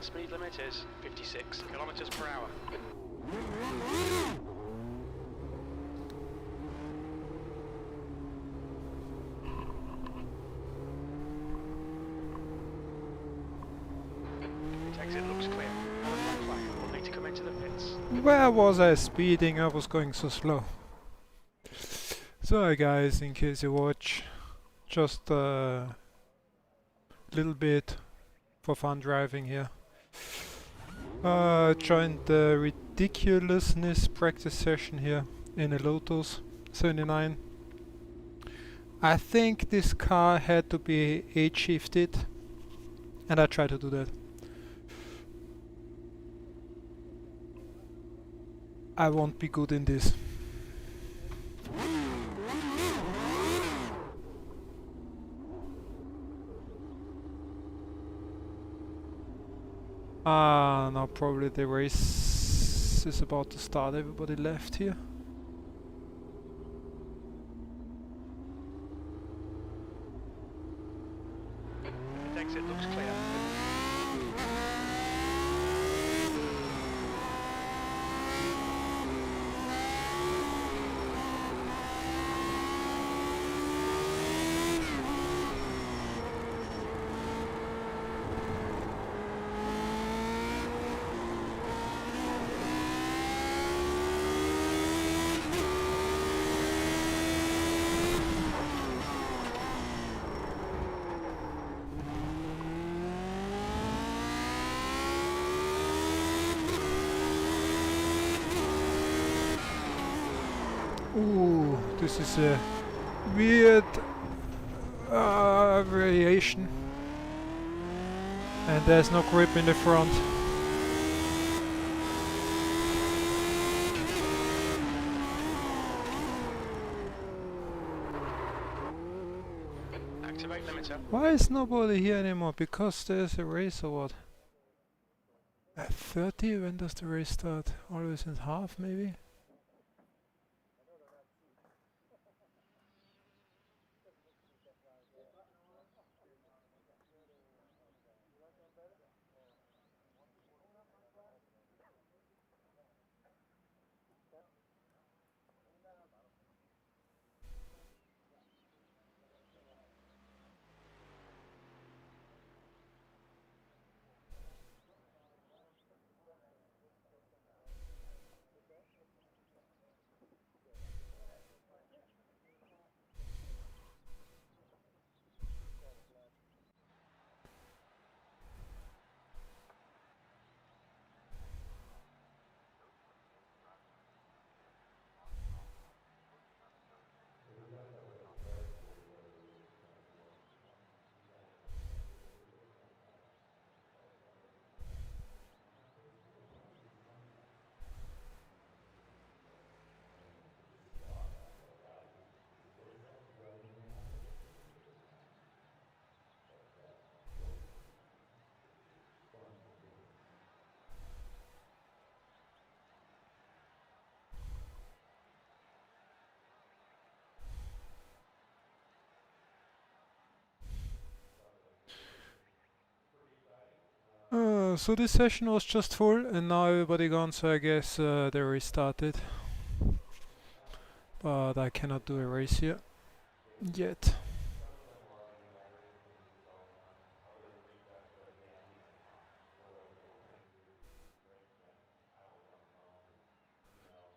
Land speed limit is 56 kilometers per hour. Exit looks clear. We'll need to come into the pits. Where was I speeding? I was going so slow. Sorry guys, in case you watch, just a little bit for fun driving here. Joined the ridiculousness practice session here in a Lotus 79. I think this car had to be age shifted, and I tried to do that. I won't be good in this. Now probably the race is about to start. Everybody left here. Exit looks clear. Ooh, this is a weird variation, and there's no grip in the front. Activate limiter. Why is nobody here anymore? Because there's a race or what? At 30? When does the race start? Always in half, maybe? So this session was just full, and now everybody gone, so I guess they restarted. But I cannot do a race here yet.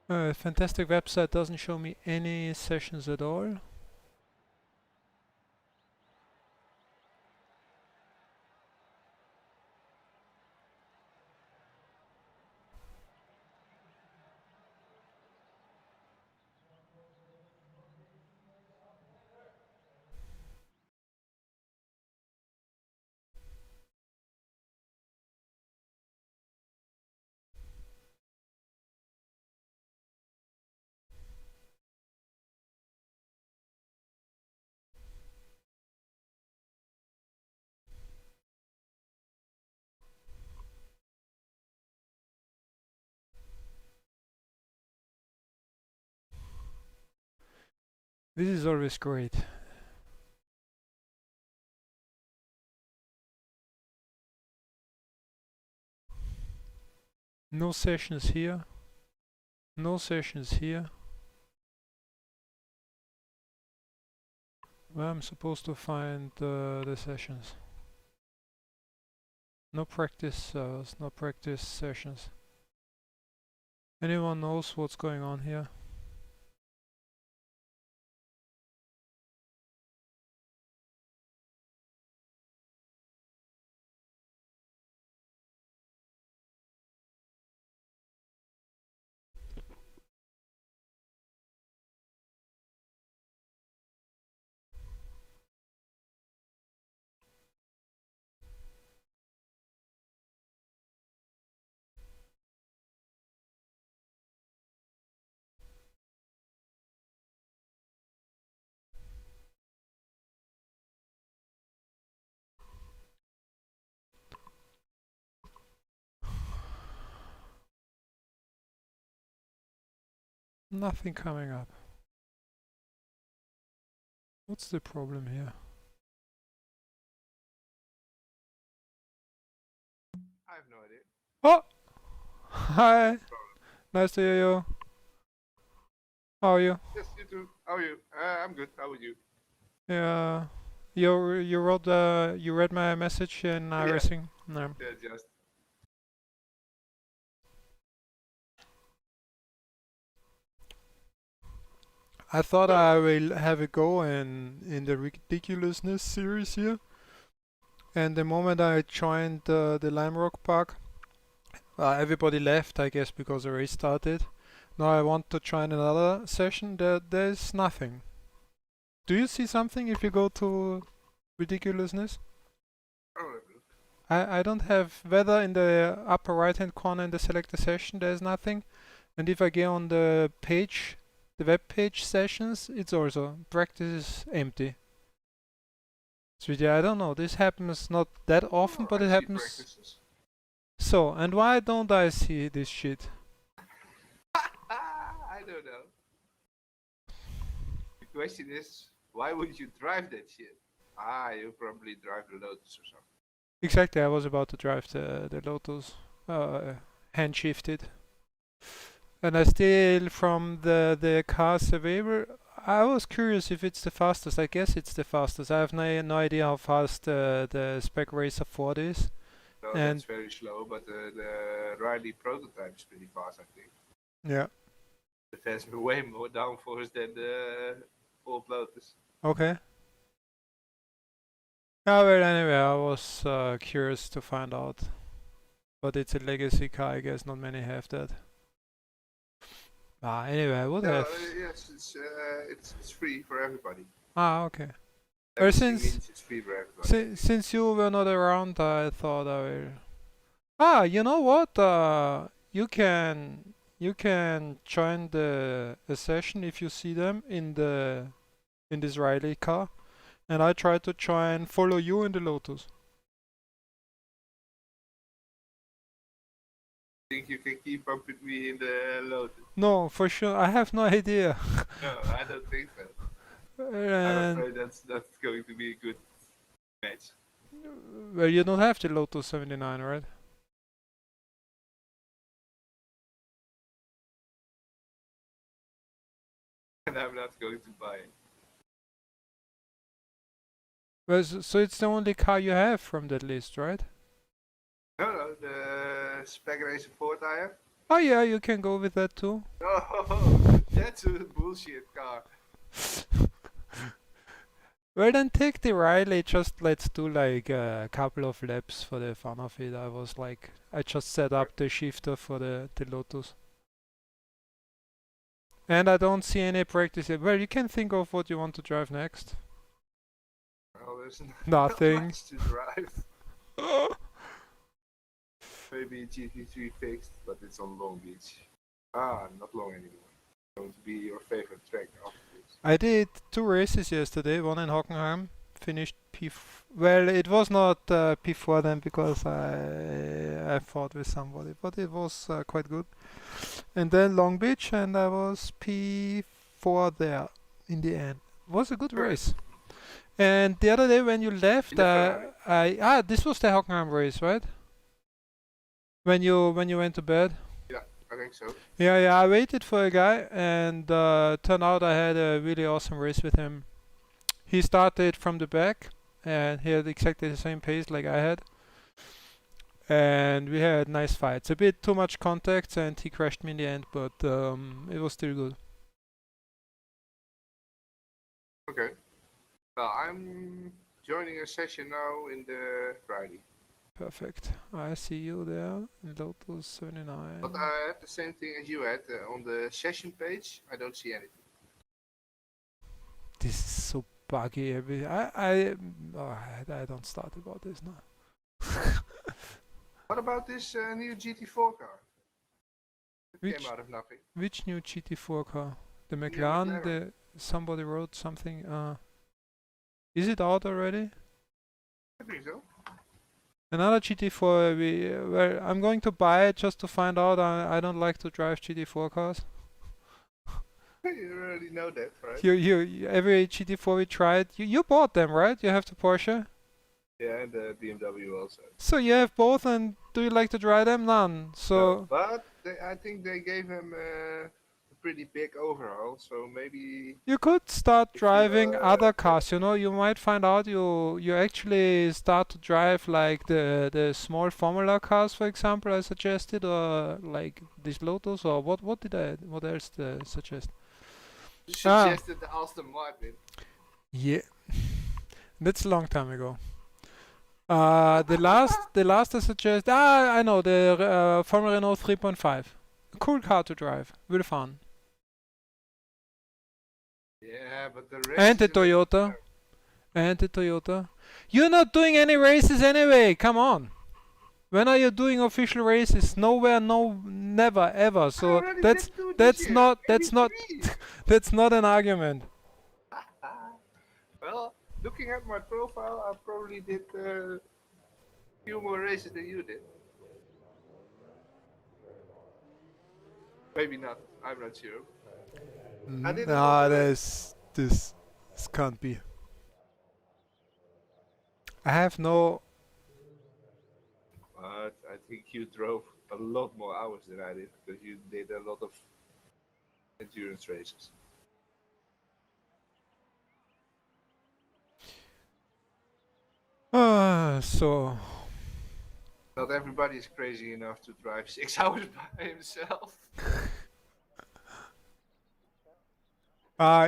Fantastic website doesn't show me any sessions at all. This is always great. No sessions here. No sessions here. Where I'm supposed to find the sessions. No practice no practice sessions. Anyone knows what's going on here? Nothing coming up. What's the problem here? I have no idea. Oh! Hi! Nice to hear you. How are you? Yes, you too. How are you? I'm good. How are you? Yeah. You wrote you read my message in everything? No. Yeah, just. I thought I will have a go in the ridiculousness series here. And the moment I joined the Limerock Park, everybody left, I guess, because the race started. Now I want to join another session. There's nothing. Do you see something if you go to ridiculousness? Oh, I don't have weather in the upper right hand corner in the select a session, there's nothing. And if I go on the page, the web page sessions, it's also practice is empty. So yeah, I don't know, this happens not that often, but it happens. Practices. So, and why don't I see this shit? I don't know. The question is, why would you drive that shit? You probably drive the Lotus or something. Exactly, I was about to drive the Lotus, hand shifted. And I still, from the cars available, I was curious if it's the fastest. I guess it's the fastest. I have no idea how fast the Spec Racer 4 is. So And that's very slow, but the Riley prototype is pretty fast, I think. yeah, It has way more downforce than the old Lotus. okay. Yeah, well, anyway, I was curious to find out. But it's a legacy car, I guess not many have that. Anyway, I would have. Yes, it's free for everybody. Okay. Everything since- means it's free for everybody. Since you were not around, I thought I will. You know what? You can join a session if you see them in this Riley car, and I try to follow you in the Lotus. Think you can keep up with me in the Lotus? No, for sure. I have no idea. No, I don't think so. I'm And afraid that's not going to be a good match. well, you don't have the Lotus 79, right? And I'm not going to buy it. Well, so it's the only car you have from that list, right? No, the Spec Racer 4 tire. Oh yeah, you can go with that too. Oh, that's a bullshit car. Well, then take the Riley, just let's do like a couple of laps for the fun of it. I just set up the shifter for the Lotus. And I don't see any practice yet. Well, you can think of what you want to drive next. Well, there's Nothing. not much to drive. Maybe a GT3 fixed, but it's on Long Beach. Not long anymore. Going to be your favorite track after this. I did 2 races yesterday, one in Hockenheim, finished well, it was not P4 then because I fought with somebody, but it was quite good. And then Long Beach, and I was P4 there in the end. It was a good race. And the other day when you left, In the Ferrari. this was the Hockenheim race, right? When you went to bed? Yeah, I think so. Yeah, I waited for a guy, and turned out I had a really awesome race with him. He started from the back, and he had exactly the same pace like I had. And we had nice fights. A bit too much contact, and he crashed me in the end, but it was still good. Okay. Well, I'm joining a session now in the Friday. Perfect. I see you there in Lotus 79. But I had the same thing as you had. On the session page, I don't see anything. This is so buggy. I don't start about this now. What about this new GT4 car? It Which- came out of nothing. Which new GT4 car? The New McLARen? McLaren. Somebody wrote something. Is it out already? I think so. Another GT4. Well, I'm going to buy it just to find out. I don't like to drive GT4 cars. You already know that, right? You every GT4 we tried. You bought them, right? You have the Porsche. Yeah, and the BMW also. So you have both, and do you like to drive them? None. So But I think they gave him a pretty big overhaul, so maybe... you could start If you, driving other cars. You know, you might find out you actually start to drive like the small Formula cars, for example, I suggested, or like this Lotus, or what else did I suggest? Suggested the Aston Martin. Yeah, that's a long time ago. The last I suggest. I know the Formula Renault 3.5. A cool car to drive, really fun. Yeah, but the rest And the is a little- Toyota. And the Toyota. You're not doing any races anyway. Come on. When are you doing official races? Nowhere, no, never, ever. I So already did two this that's year, not maybe that's not three. that's not an argument. Well, looking at my profile, I probably did a few more races than you did. Maybe not. I'm not sure. I did a lot of this can't be. I have no. But I think you drove a lot more hours than I did because you did a lot of endurance races. So Not everybody is crazy enough to drive 6 hours by himself.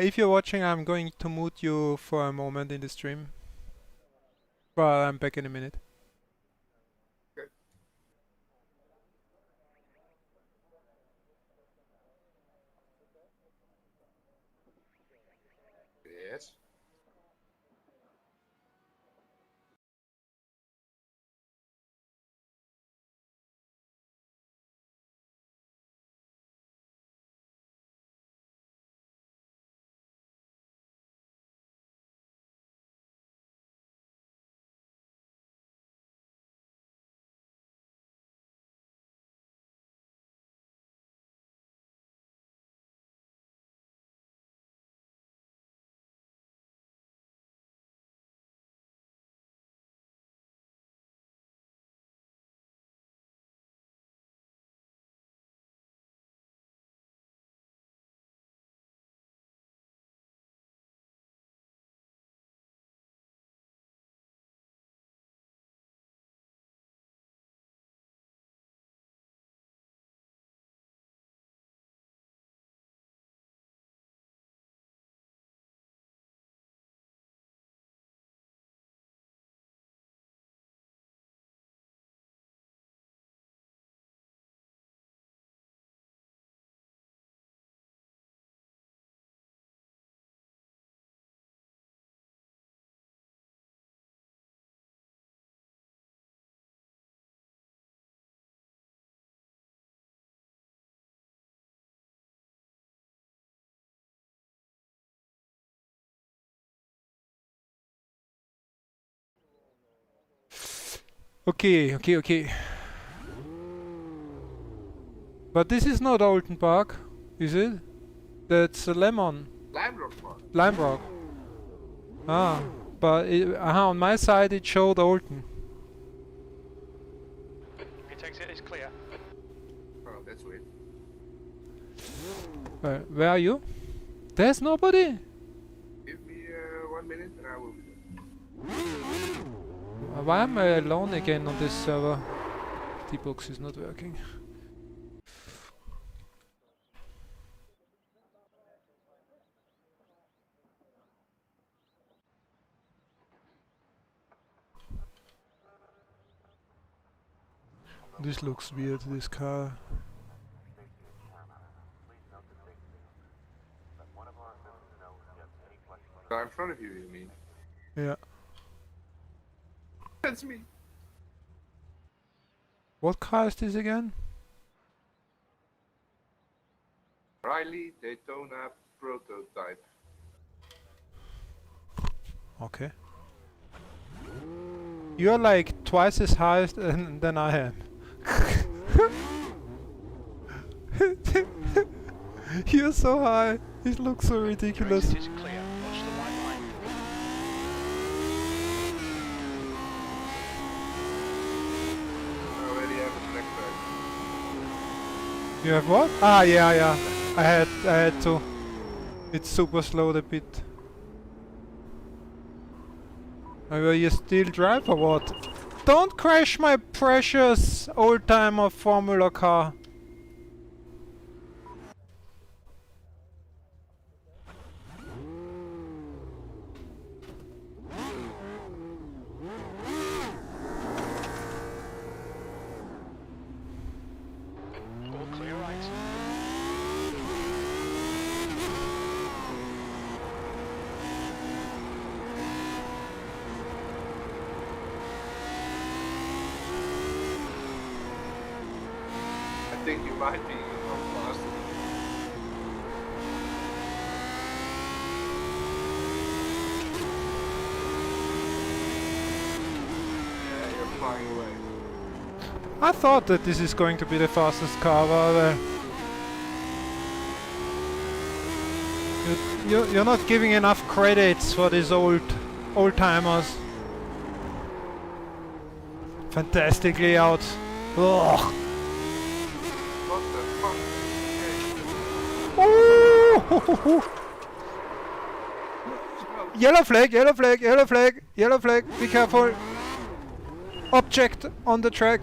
if you're watching, I'm going to mute you for a moment in the stream. But I'm back in a minute. Yes. Okay. But this is not Alton Park, is it? That's Lemon. Limebrook Park. Limebrook. But on my side it showed Alton. It takes it, it's clear. Where are you? There's nobody? Give me 1 minute and I will be there. Why am I alone again on this server? Debox is not working. This looks weird, this car. In front of you, you mean? Yeah. That's me. What car is this again? Riley Daytona prototype. Okay. You're like twice as high than I am. You're so high. It looks so ridiculous. Your exit is clear. Watch the white line. I already have a track back. You have what? Ah, yeah. I had to. It's super slow the bit. Will you still drive or what? Don't crash my precious old-timer Formula car. All clear right. I think you might be on fast. Yeah, you're flying away. I thought that this is going to be the fastest car, but you're not giving enough credits for these old-timers. Fantastic layout. Ugh. What the fuck? Ooh. Yellow flag, yellow flag, yellow flag, yellow flag. Be careful. Object on the track.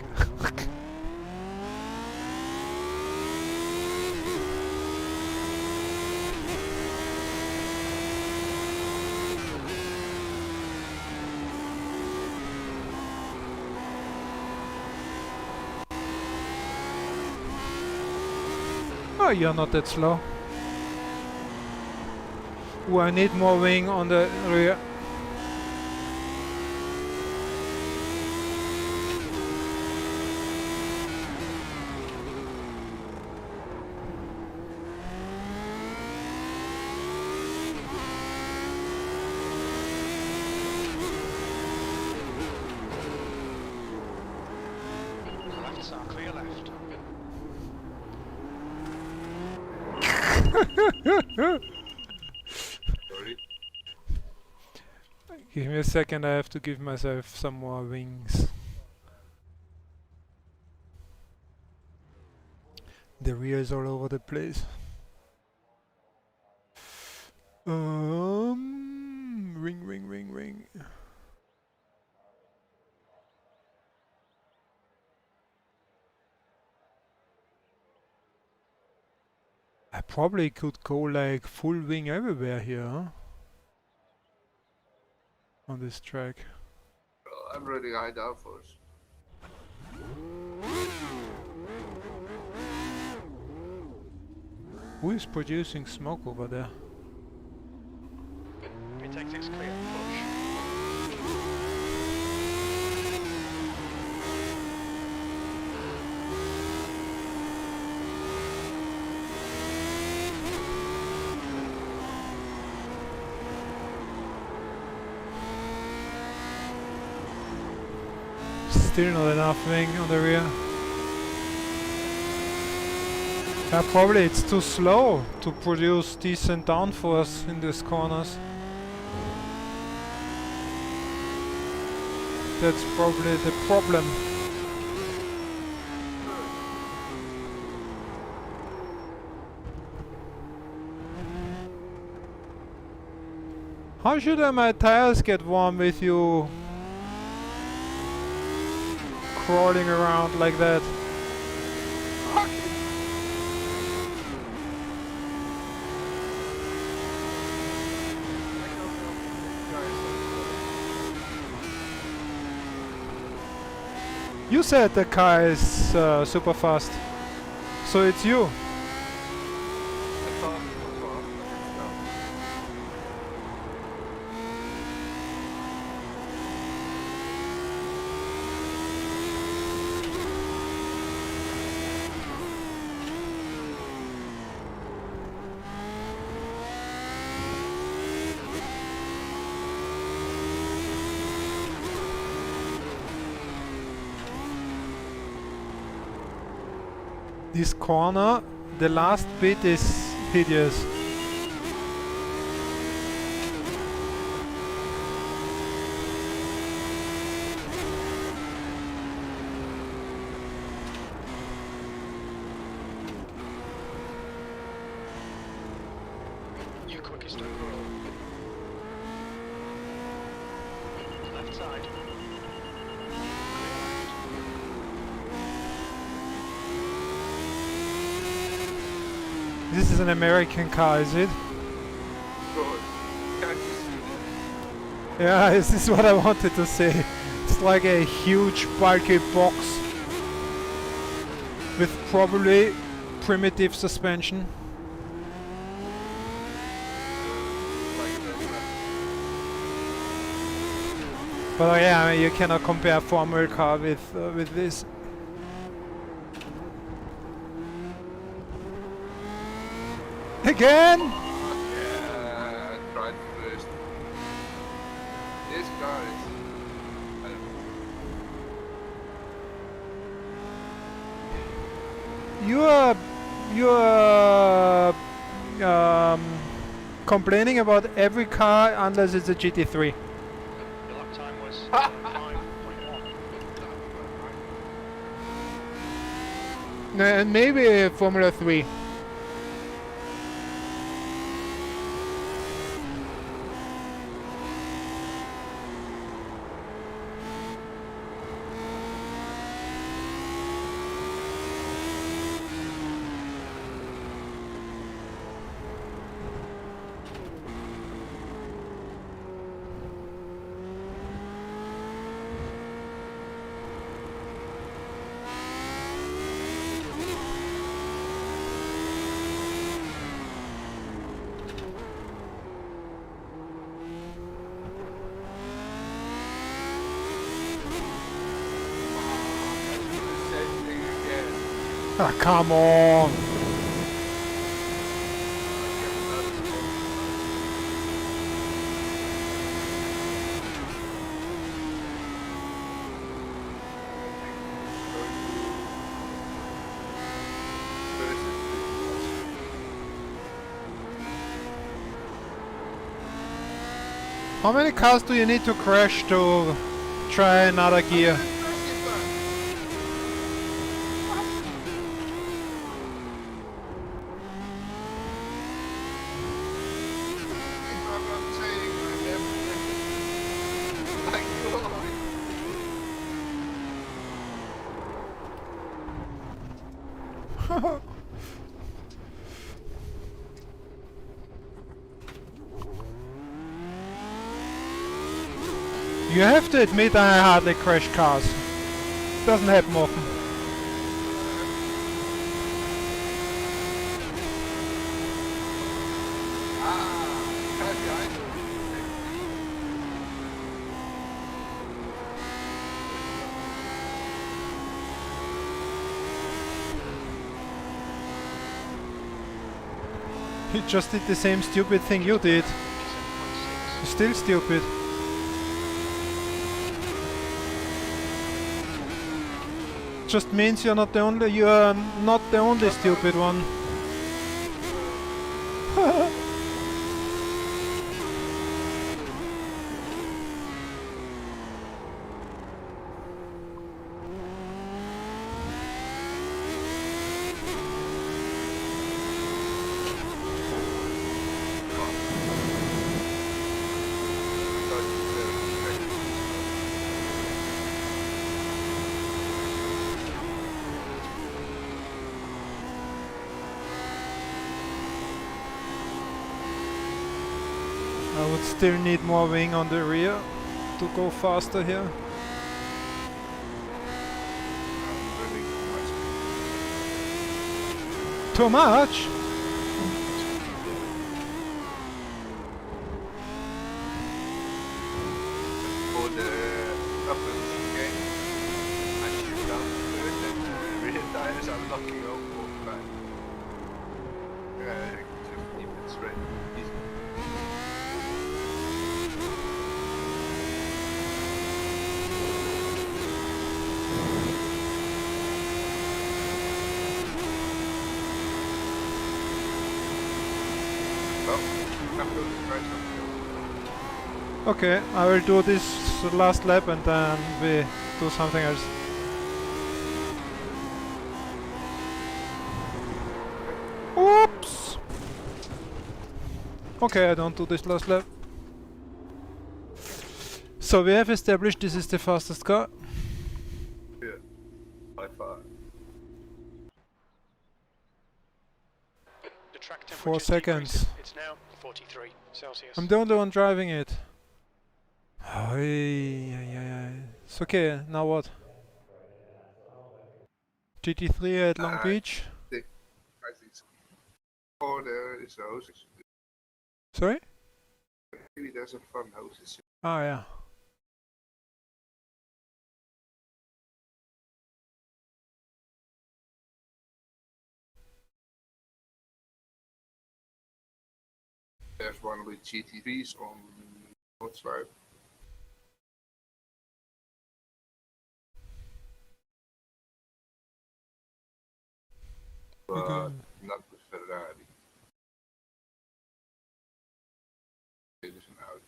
Oh, you're not that slow. Ooh, I need more wing on the rear. Lefts are clear left. Sorry. Give me a second, I have to give myself some more wings. The rear is all over the place. Ring. I probably could go like full wing everywhere here, huh? On this track. Well, I'm running high downforce. Who is producing smoke over there? Pit exit's clear. Push. Still not enough wing on the rear. Probably it's too slow to produce decent downforce in these corners. That's probably the problem. How should my tires get warm with you crawling around like that? You said the car is super fast, so it's you. I thought it was fast, but it's not. This corner, the last bit is hideous. You quickest overall. Left side. This is an American car, is it? Good. Can't you see that? Yeah, this is what I wanted to say. It's like a huge bulky box with probably primitive suspension. Like that. But yeah, I mean, you cannot compare a Formula car with this. Again? Yeah, I tried first. This car is... I don't know. You are complaining about every car unless it's a GT3. Your lap time was 5.1. And maybe a Formula 3. Ah, come on! How many cars do you need to crash to try another gear? You have to admit I hardly crash cars. Doesn't happen often. He just did the same stupid thing you did. 57.6. Still stupid. Just means you're not the only stupid one. I would still need more wing on the rear to go faster here. Too much? For the uplands game, I shoot down first and rear tires are locking over all the time. Just keep it straight. Easy. Okay, I will do this last lap and then we do something else. Oops! Okay, I don't do this last lap. So we have established this is the fastest car. Yeah, by far. The track 4 temperature's seconds. decreasing. It's now 43 Celsius. I'm the only one driving it. It's okay, now what? GT3 at Long Beach? I think so. Or there is a hoses. Sorry? Maybe there's a fun hoses. Oh yeah. There's one with GT3s on North Side. But not with Ferrari. It is an Audi.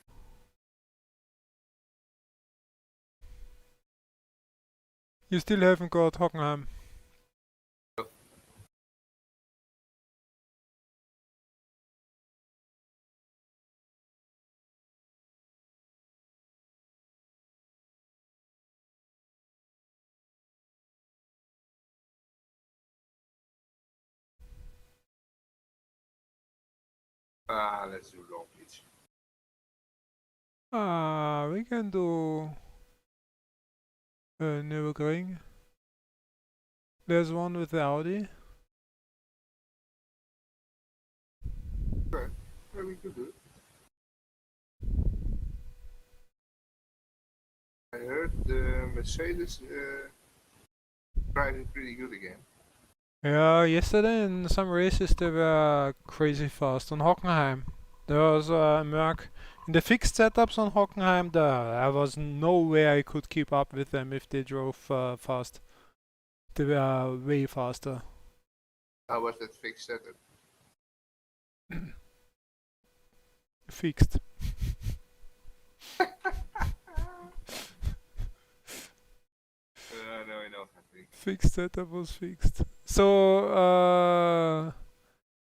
You still haven't got Hockenheim. Let's do Long Beach. We can do Nürburgring. There's one with the Audi. Okay, yeah, we could do it. I heard the Mercedes driving pretty good again. Yeah, yesterday in some races they were crazy fast on Hockenheim. There was Merc. In the fixed setups on Hockenheim, there was no way I could keep up with them if they drove fast. They were way faster. How was that fixed setup? Fixed. No, I know something. Fixed setup was fixed. So,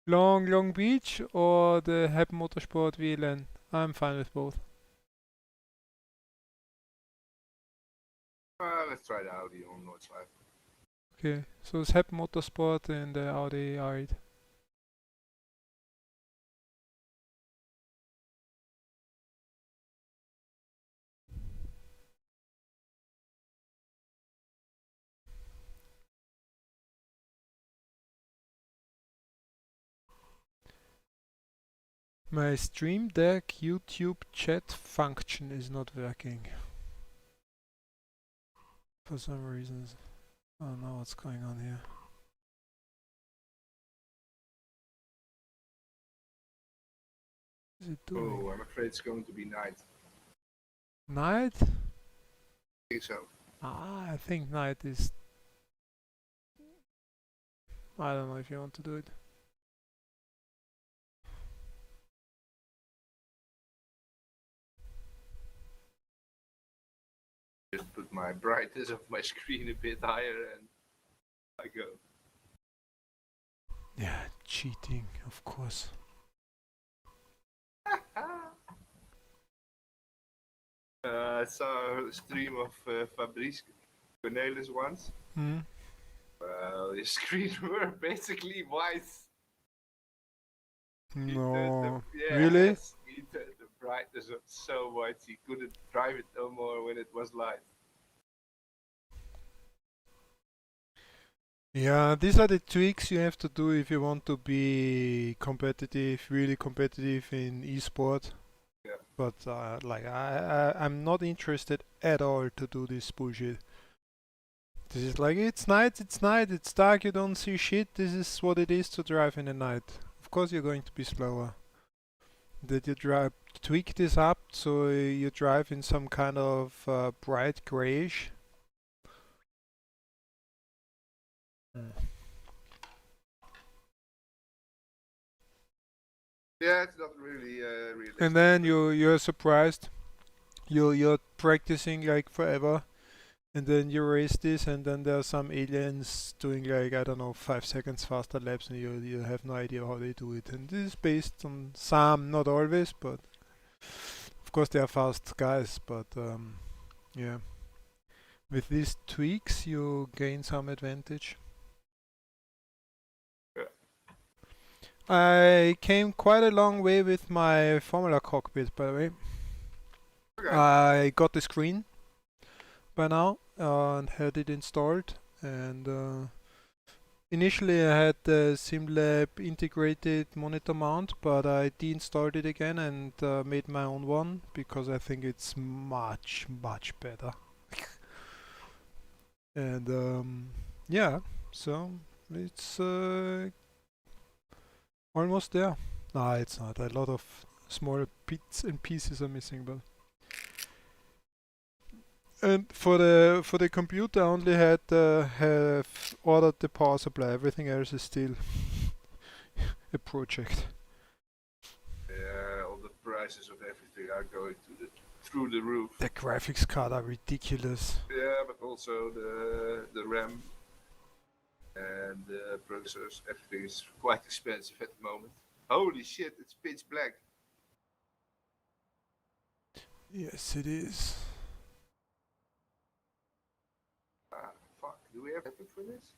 Long Beach or the Heb Motorsport VLN? I'm fine with both. Let's try the Audi on North Side. Okay, so it's Heb Motorsport and the Audi R8. My Stream Deck YouTube chat function is not working. For some reasons. I don't know what's going on here. What is it doing? Oh, I'm afraid it's going to be night. Night? I think so. I think night is... I don't know if you want to do it. Just put my brightness of my screen a bit higher and I go. Yeah, cheating, of course. I saw a stream of Fabrice Cornelis once. Hmm? Well, his screens were basically white. No. Yeah, Really? he turned the brightness was so white he couldn't drive it no more when it was light. Yeah, these are the tweaks you have to do if you want to be competitive, really competitive in esport. Yeah. But like I'm not interested at all to do this bullshit. This is like it's night, it's dark, you don't see shit. This is what it is to drive in the night. Of course you're going to be slower. That you tweak this up so you drive in some kind of bright grayish. Yeah, it's not really realistic. And then you're surprised. You're practicing like forever, and then you race this, and then there are some aliens doing like I don't know 5 seconds faster laps, and you have no idea how they do it. And this is based on some, not always, but of course they are fast guys. But yeah, with these tweaks you gain some advantage. I came quite a long way with my Formula cockpit, by the way. Okay. I got the screen by now and had it installed. And initially I had the SIMLAB integrated monitor mount, but I deinstalled it again and made my own one because I think it's much better. And yeah, so it's almost there. Nah, it's not. A lot of small bits and pieces are missing, but and for the computer, I only had have ordered the power supply. Everything else is still a project. Yeah, all the prices of everything are going through the roof. The graphics card are ridiculous. Yeah, but also the RAM and the processors. Everything is quite expensive at the moment. Holy shit, it's pitch black. Yes, it is. Ah, fuck. Do we have a setup for this?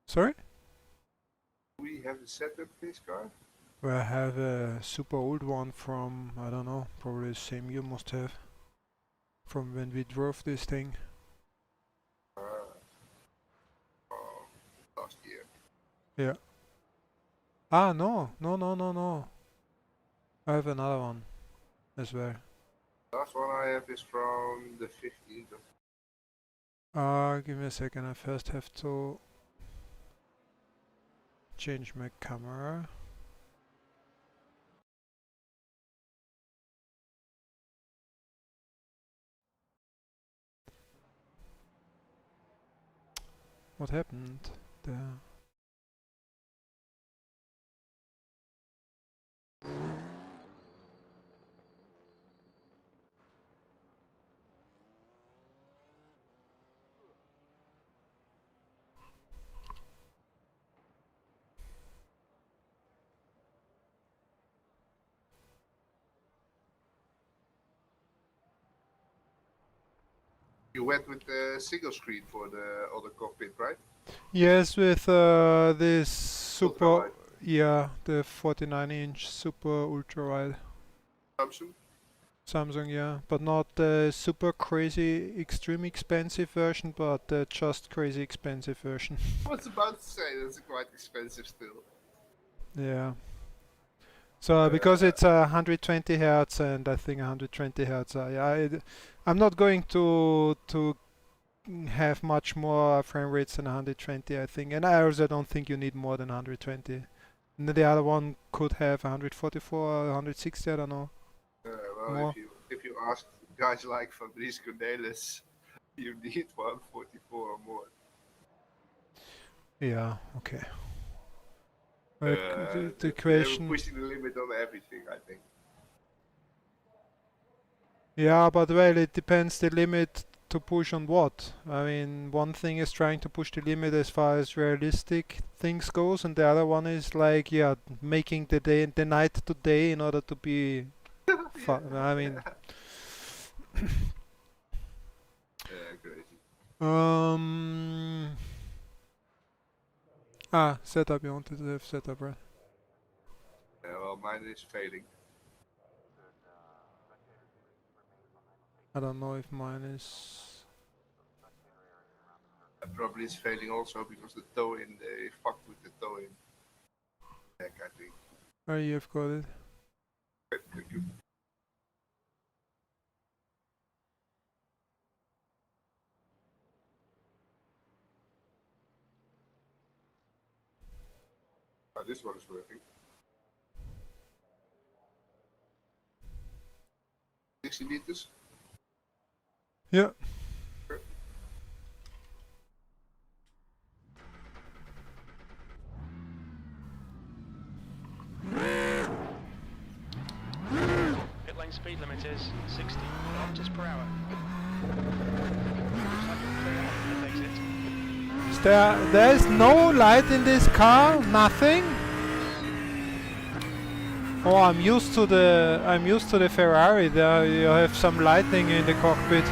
Sorry? Do we have a setup for this car? Well, I have a super old one from, I don't know, probably the same you must have. From when we drove this thing. Last year. Yeah. Ah, no. I have another one as well. Last one I have is from the 15th of... Give me a second. I first have to change my camera. What happened there? You went with the single screen for the other cockpit, right? Yes, with this super, Ultra-wide. yeah, the 49-inch super ultra wide. Samsung? Samsung, yeah, but not the super crazy, extreme expensive version, but the just crazy expensive version. I was about to say that's quite expensive still. Yeah. So because it's 120 hertz and I think 120 hertz, I'm not going to have much more frame rates than 120, I think, and I also don't think you need more than 120. And the other one could have 144 or 160, I don't know. Well, More. if you ask guys like Fabrice Cornelis, you need 144 or more. Yeah, okay. The They're question. pushing the limit on everything, I think. Yeah, but well, it depends the limit to push on what. I mean, one thing is trying to push the limit as far as realistic things goes, and the other one is like, yeah, making the night to day in order to be. I mean. Yeah, crazy. Setup. You wanted to have setup, right? Yeah, well, mine is failing. I don't know if mine is... Probably it's failing also because the towing, they fucked with the towing deck, I think. Oh, you've got it. Okay, thank you. This one is working. 60 liters. Yeah. Pit lane speed limit is 60 kilometers per hour. Looks like you're clear on the exit. There is no light in this car, nothing. Oh, I'm used to the Ferrari. There you have some lighting in the cockpit.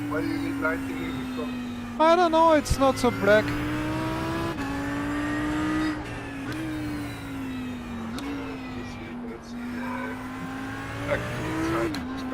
Why do you need lighting in the cockpit? I don't know, it's not so black. Let's see actually inside of this car.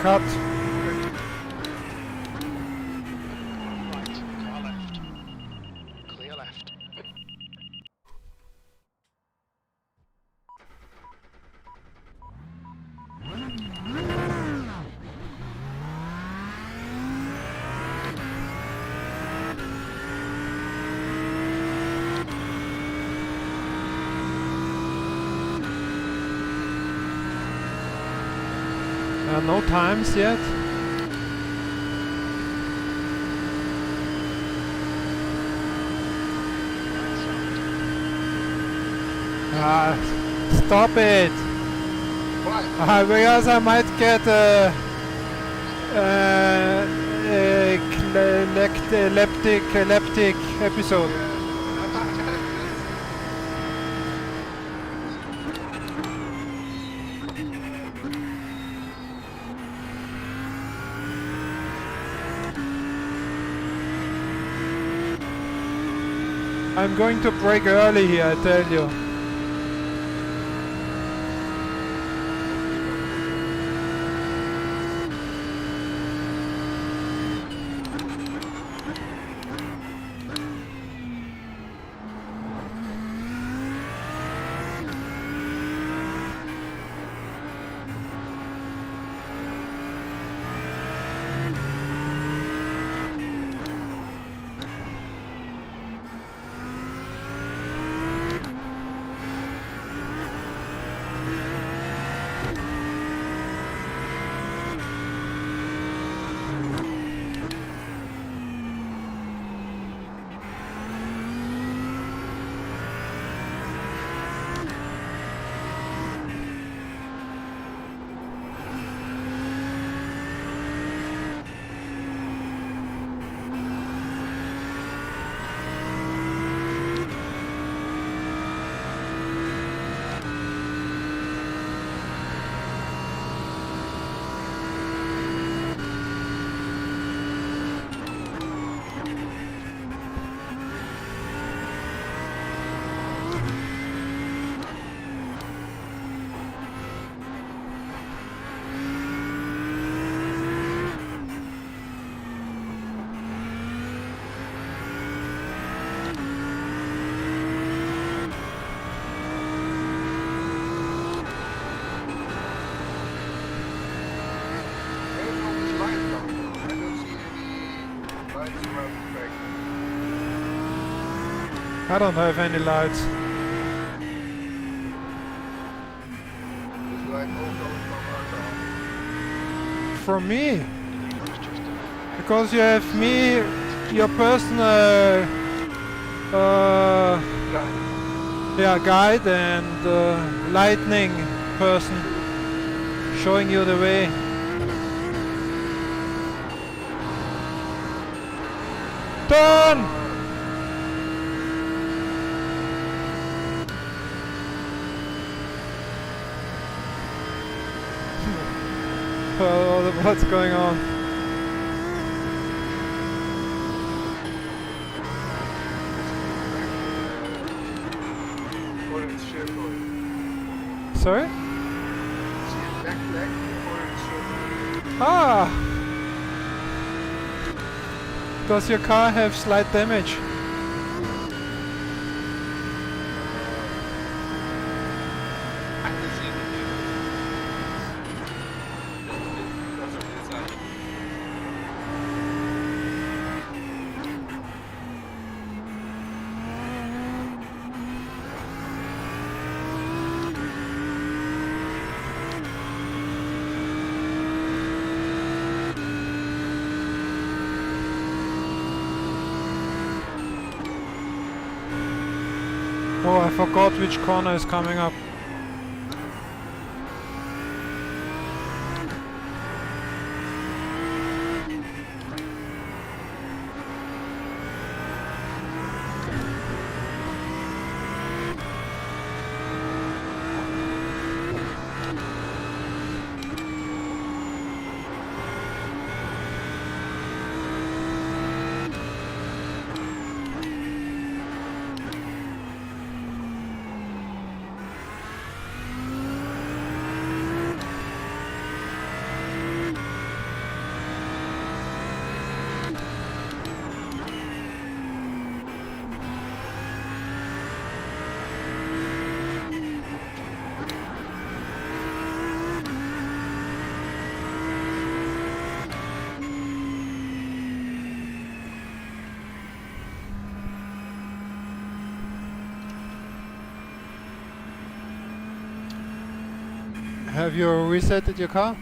Cut. Right, car left. Clear left. No times yet. Stop it! Why? Because I might get a leptic episode. I'm going to brake early here, I tell you. I don't have any lights. This light also is from outside. from me. Because you have me, your personal guide and lightning person showing you the way. Turn! What's going on? Orange circle. Sorry? Black, orange circle. Ah! Does your car have slight damage? I can see it. That's on the inside. Oh, I forgot which corner is coming up. Have you resetted your car?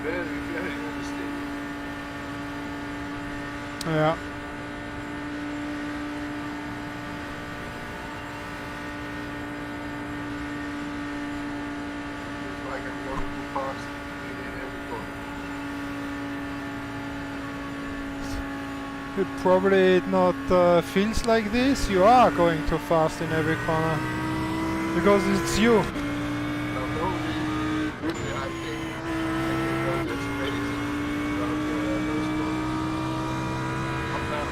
Very, very interesting. Yeah. Looks like I'm going too fast in every corner. It probably not feels like this. You are going too fast in every corner. Because it's you. Now, only quickly, I think. And you know that's amazing. About those corners. Up down.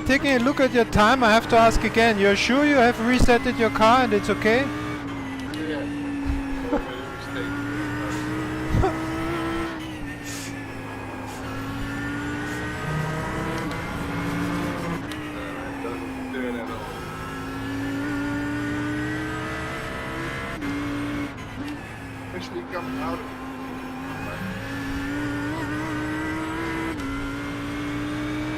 Taking a look at your time, I have to ask again. You're sure you have resetted your car and it's okay? Yeah. Mistake. Doesn't turn at all. Especially coming out of it.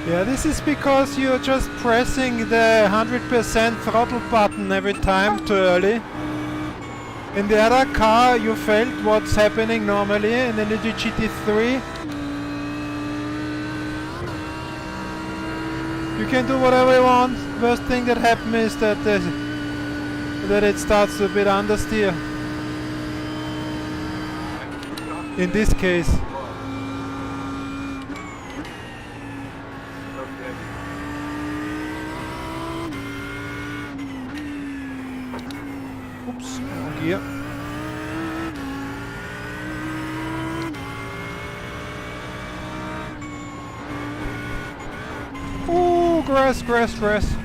Yeah, this is because you're just pressing the 100% throttle button every time too early. In the other car, you felt what's happening normally, and in the GT3, you can do whatever you want. First thing that happens is that it starts to a bit understeer. In this case. Okay. Oops, wrong gear. Ooh, grass, grass, grass.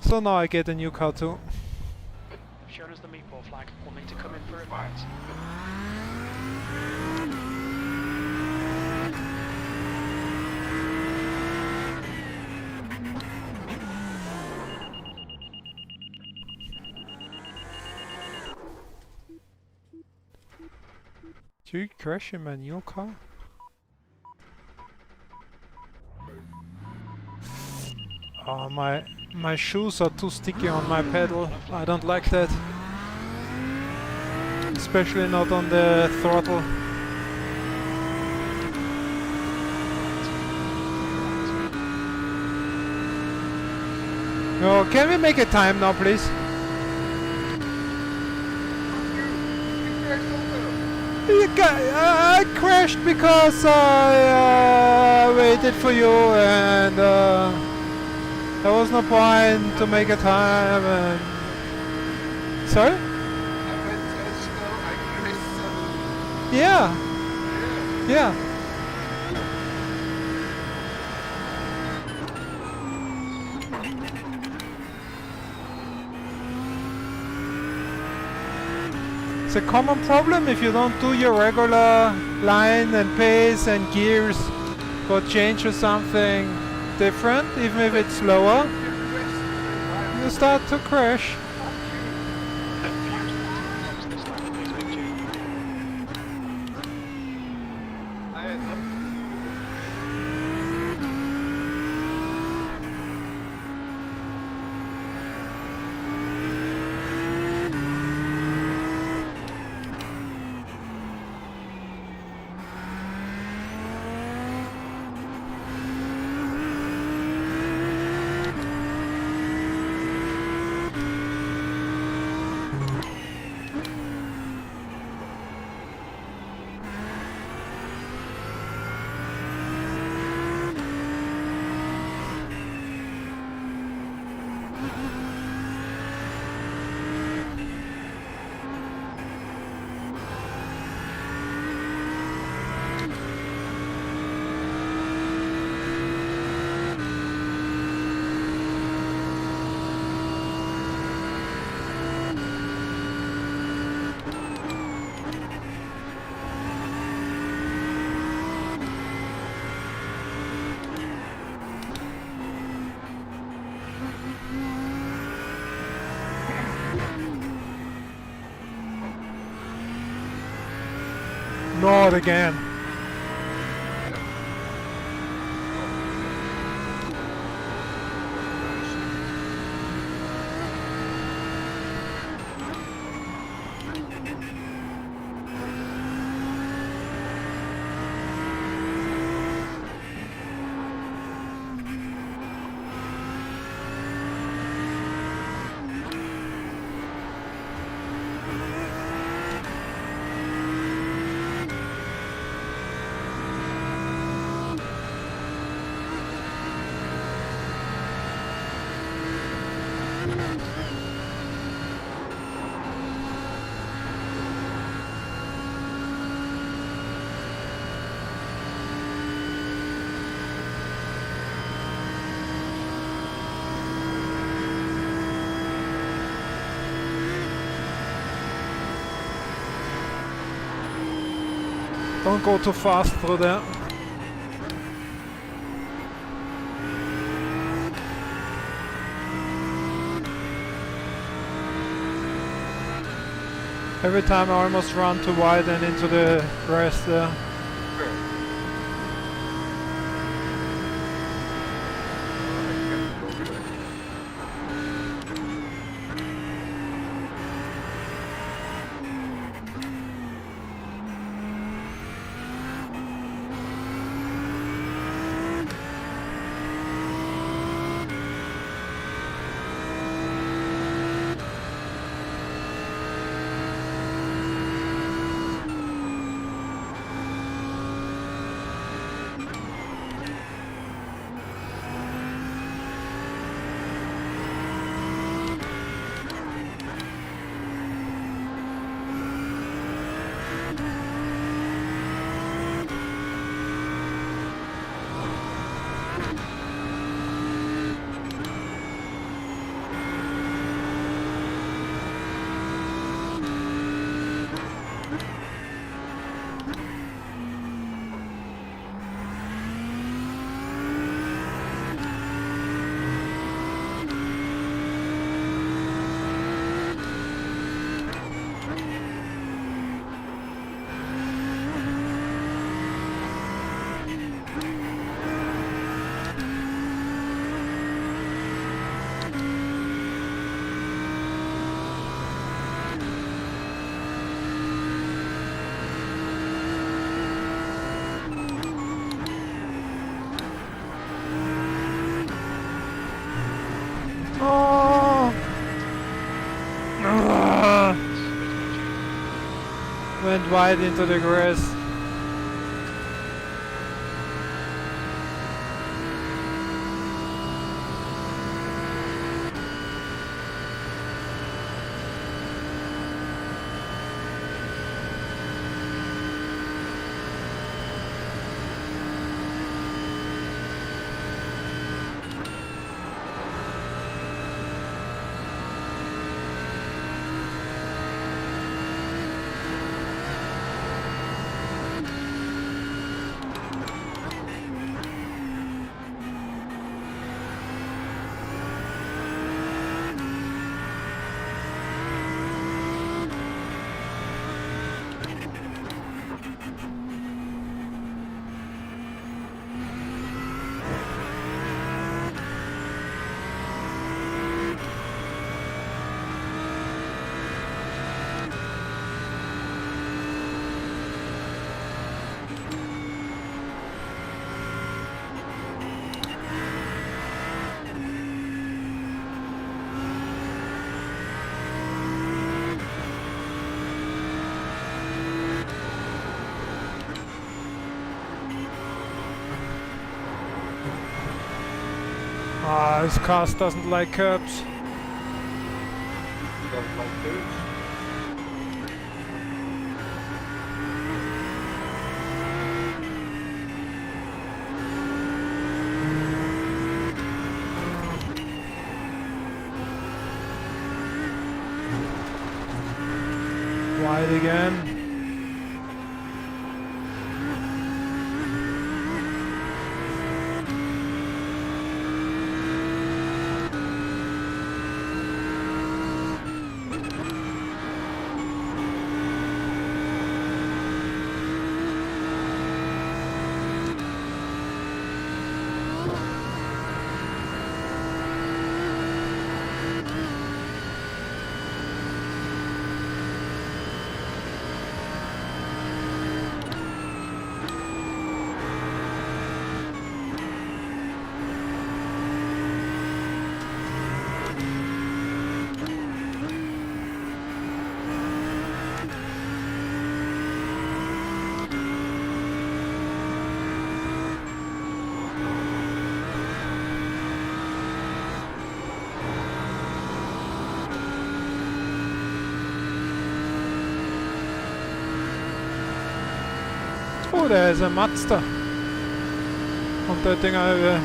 So now I get a new car too. They've shown us the meatball flag. We'll need to come in for it right. Did you crash in my new car? Oh, my shoes are too sticky on my pedal. I don't like that. Especially not on the throttle. Oh, can we make a time now, please? I crashed because I waited for you, and there was no point to make a time. And sorry? I went slow, I crashed suddenly. Yeah. Yeah. It's a common problem if you don't do your regular line and pace and gears, but change to something different, even if it's slower, you start to crash. Not again. Don't go too fast through there. Every time I almost run too wide and into the grass there. Went wide into the grass. Ah, this car doesn't like curbs. Doesn't like curves. Wide again. Oh, der is een Mazda. Komt dat ding uit.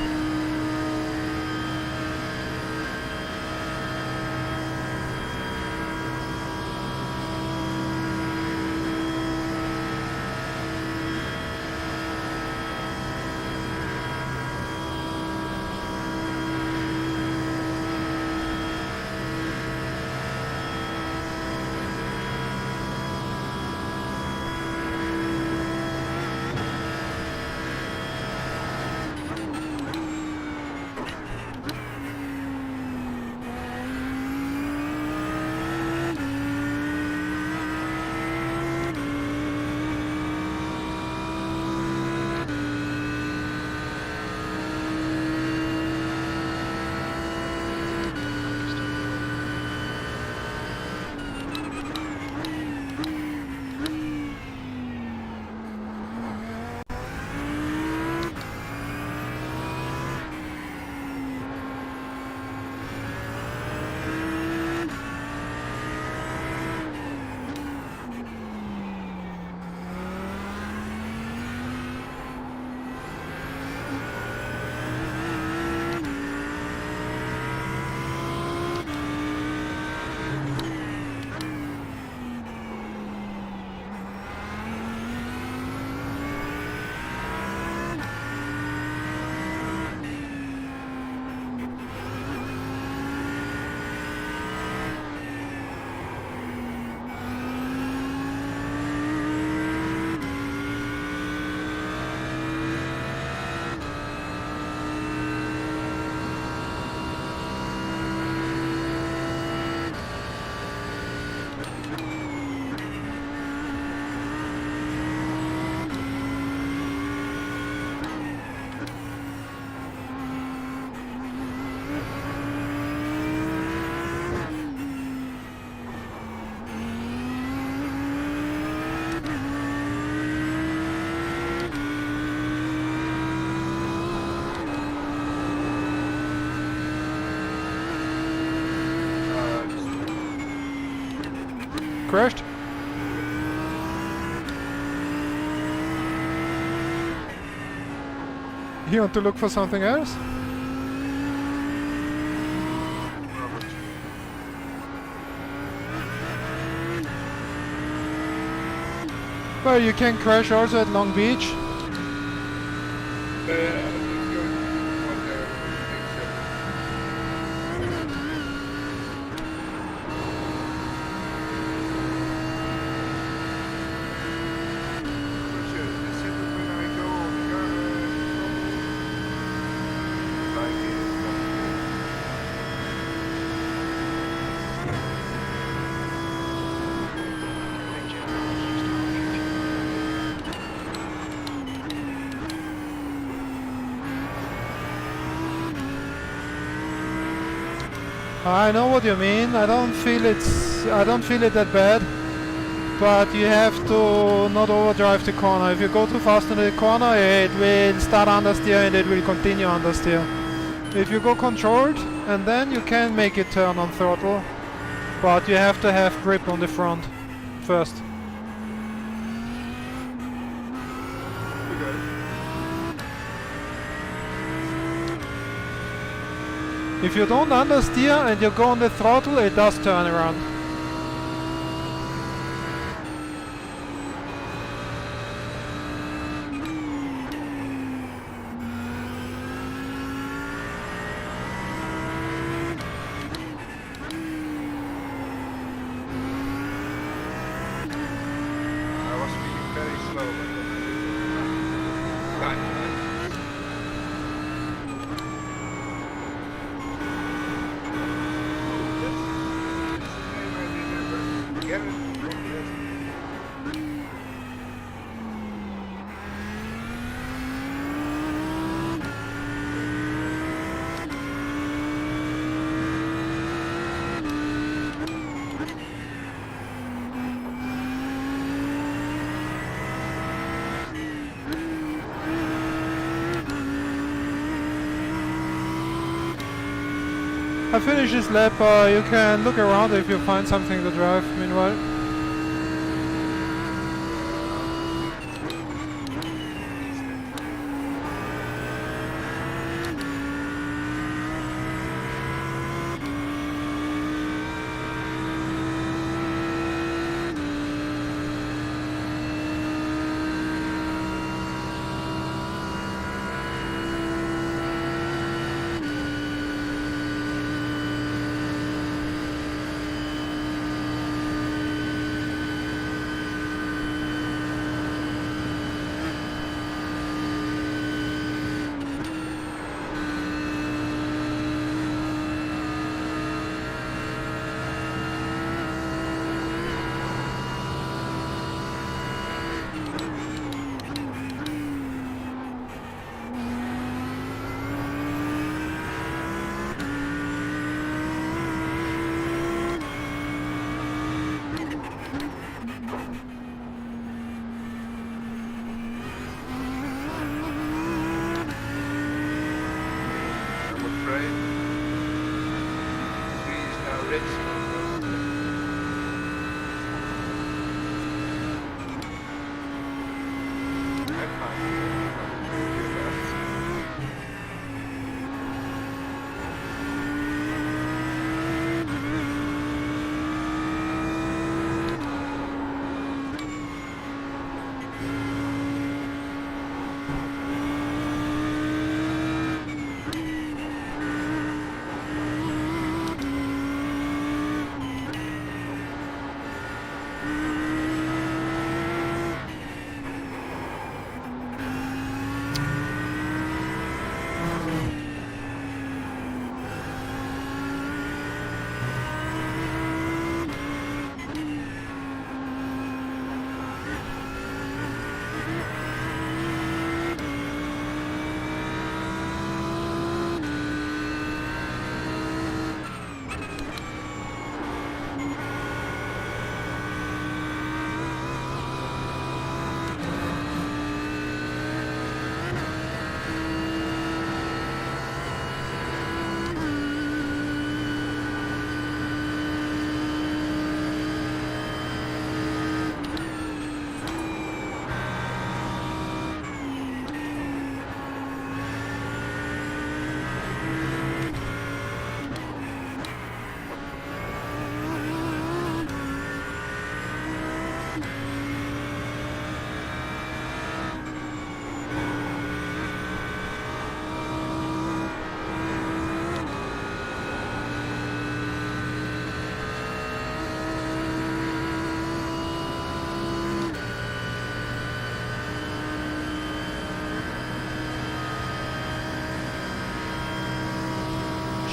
crashed. You want to look for something else? Well, you can crash also at Long Beach. I know what you mean. I don't feel it that bad. But you have to not overdrive the corner. If you go too fast in the corner, it will start understeer and it will continue understeer. If you go controlled, and then you can make it turn on throttle, but you have to have grip on the front first. If you don't understeer and you go on the throttle, it does turn around. I finish this lap, you can look around if you find something to drive meanwhile.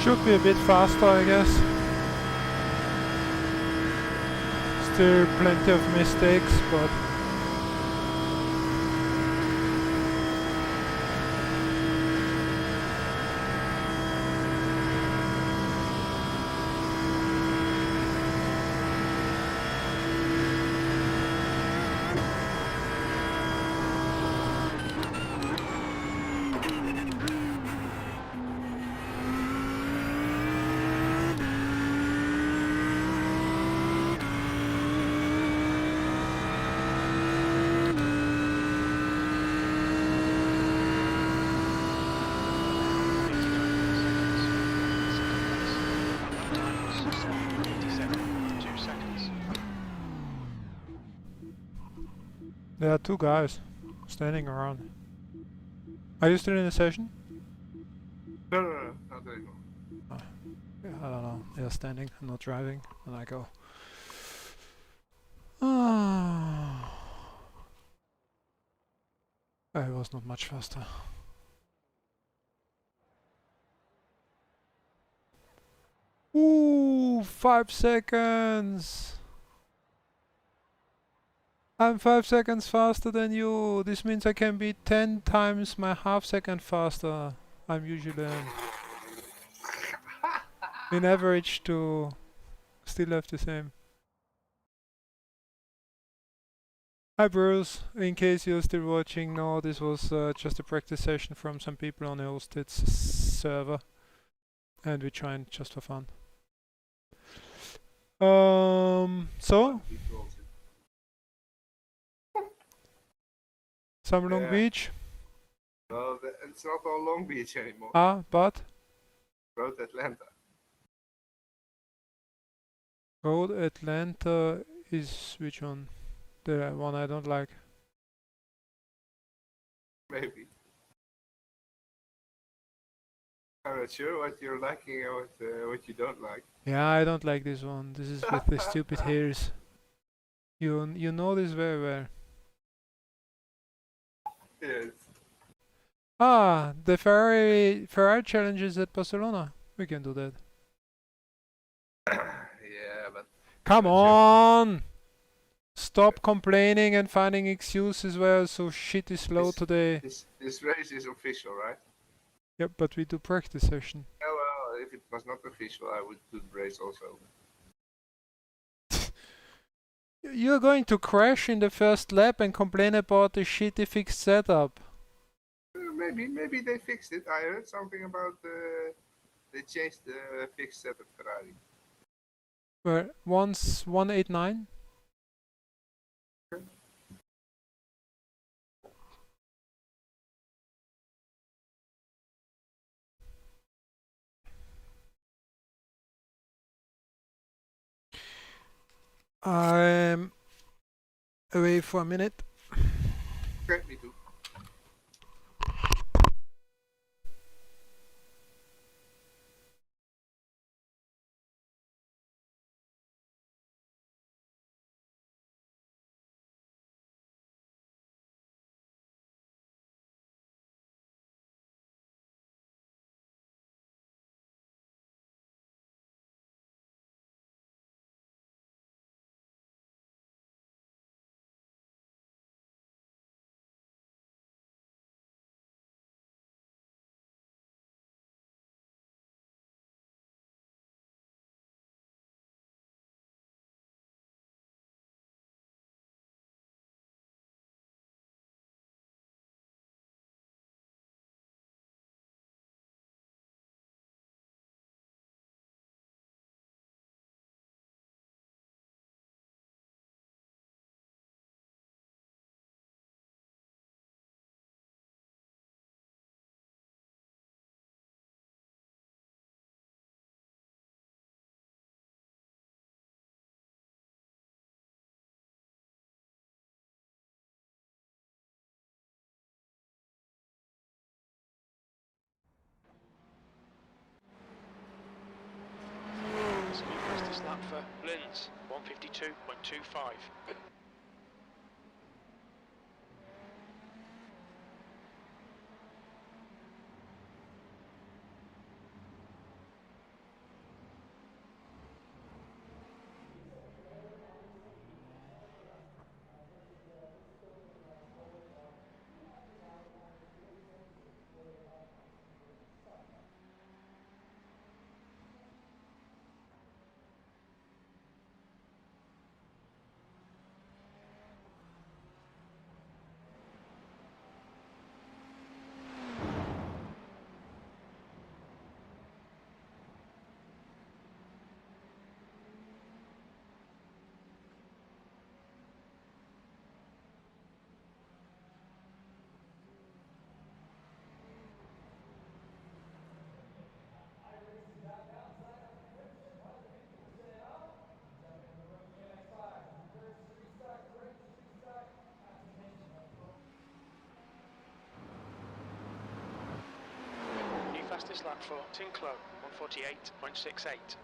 Should be a bit faster, I guess. Still plenty of mistakes, but there are two guys standing around. Are you still in the session? No, not anymore. Yeah, I don't know. They're standing, not driving, and I go. Ah. I was not much faster. Ooh, 5 seconds! I'm 5 seconds faster than you. This means I can be 10 times my half second faster. I'm usually in average to still have the same. Hi Bruce, in case you're still watching, no, this was just a practice session from some people on a hosted server, and we joined just for fun. So some Long Beach. Well, it's not all Long Beach anymore. Ah, but Road Atlanta. Road Atlanta is which one? The one I don't like. Maybe. I'm not sure what you're liking or what you don't like. Yeah, I don't like this one. This is with the stupid hairs. You know this very well. Yes. Ah, the Ferrari challenges at Barcelona. We can do that. Yeah, but Come on! Stop complaining and finding excuses why I'm so shitty slow today. this race is official, right? Yep, but we do practice session. Yeah, well, if it was not official, I would do the race also. You're going to crash in the first lap and complain about the shitty fixed setup. Maybe they fixed it. I heard something about they changed the fixed setup Ferrari. Where once 189? I'm away for a minute. Okay, me too. Fastest lap for Linz, 152.25. Fastest lap for Tinklo, 148.68.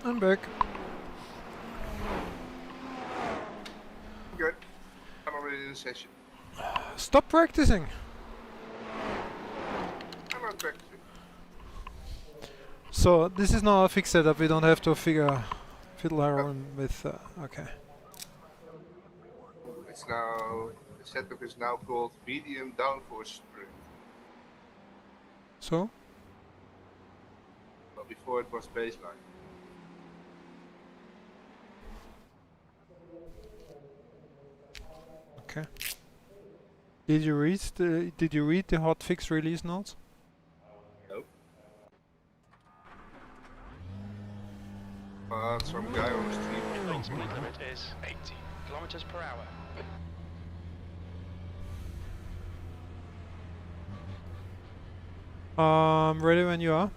I'm back. Good. I'm already in the session. Stop practicing. I'm not practicing. So this is now a fixed setup. We don't have to fiddle around with. Okay. It's now, the setup is now called medium downforce sprint. So Well, before it was baseline. okay. Did you read the hotfix release notes? Nope. Some guy on the street was Pit lane talking speed about limit is 80 kilometers per hour. Ready when you are.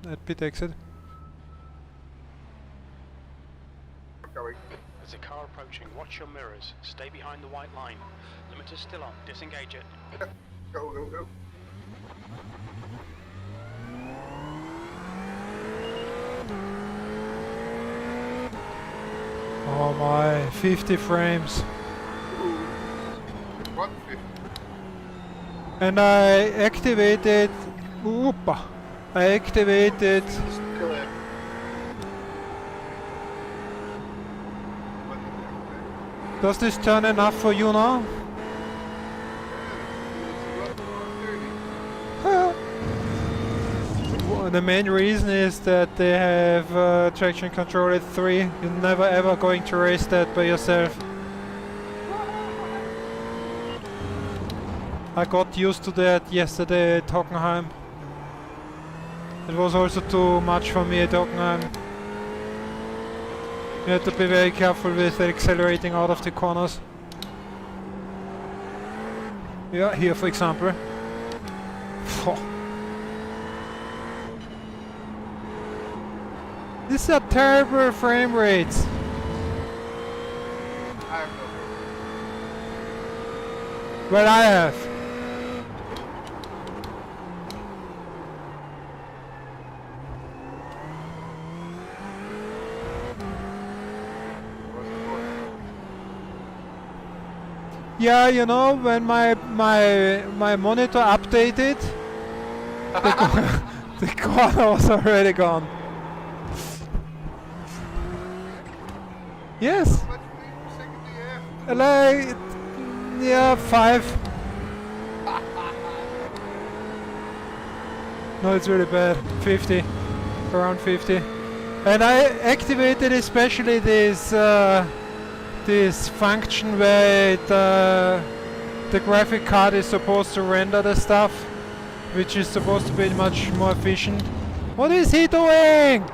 At pit exit. going. There's a car approaching. Watch your mirrors. Stay behind the white line. Limiter's still on. Disengage it. Go, go, go. Oh my, 50 frames. Ooh. 150. And I activated. Oopa! I activated. Still there. Does this turn enough for you now? Well, the main reason is that they have traction control at 3. You're never ever going to race that by yourself. I got used to that yesterday at Hockenheim. It was also too much for me at Hockenheim. You have to be very careful with accelerating out of the corners. Yeah, here for example. Phew. These are terrible frame rates. I have no Well, I have. Yeah, you know, when my monitor updated, the corner was already gone. Yes, How much second do you have? like, yeah, 5. No, it's really bad. 50, around 50. And I activated especially this this function where it, the graphic card is supposed to render the stuff, which is supposed to be much more efficient. What is he doing?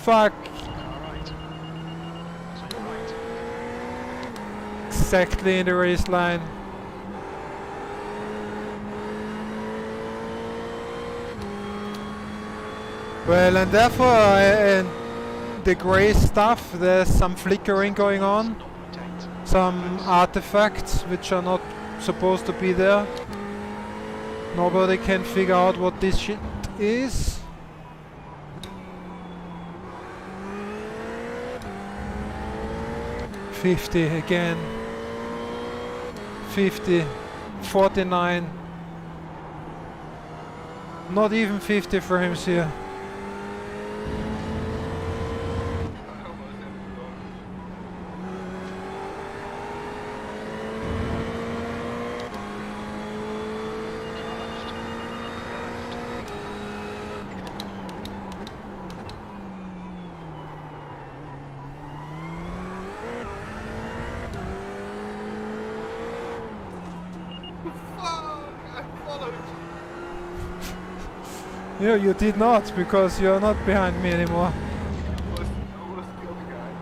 Fuck. Alright. So you're right. Exactly in the race line. Well, and therefore, and the grey stuff, there's some flickering going on, 0.8. some artifacts which are not supposed to be there. Nobody can figure out what this shit is. $50 again. 50, 49. Not even 50 frames here. Yeah, you did not, because you're not behind me anymore. Almost killed the guy.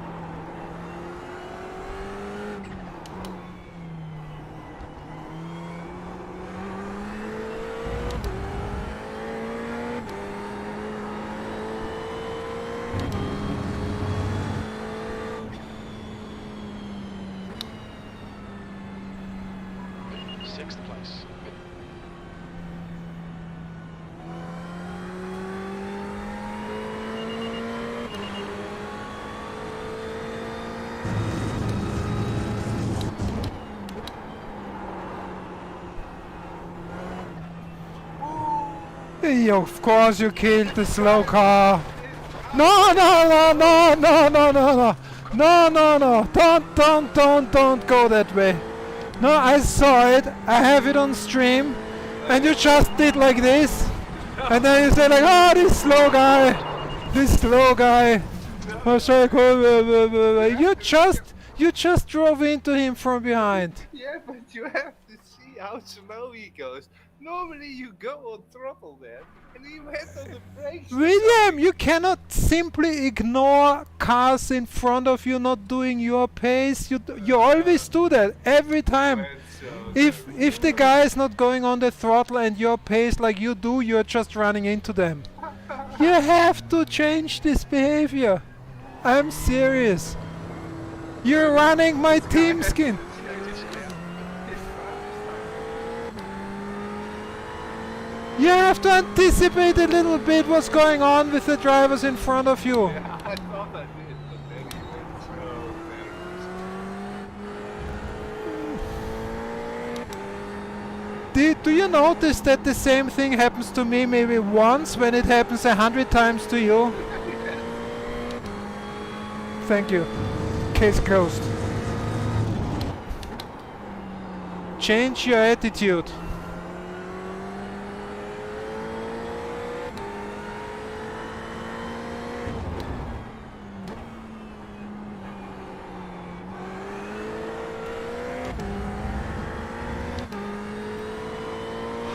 Sixth place. Yeah, of course you killed the slow car. No, no, no, no, no, no, no, no. No, no, no. Don't go that way. No, I saw it. I have it on stream. And you just did like this. And then you say like, oh, this slow guy. This slow guy. Oh, sorry. You just drove into him from behind. Yeah, but you have to see how slow he goes. Normally you go on throttle there, and you hit on the brakes. William, you cannot simply ignore cars in front of you not doing your pace. You always do that every time. If the guy is not going on the throttle and your pace like you do, you're just running into them. You have to change this behavior. I'm serious. You're running my team skin. You have to anticipate a little bit what's going on with the drivers in front of you. Yeah, I thought I did, but then he went so fast. Do you notice that the same thing happens to me maybe once when it happens 100 times to you? Thank you. Case closed. Change your attitude.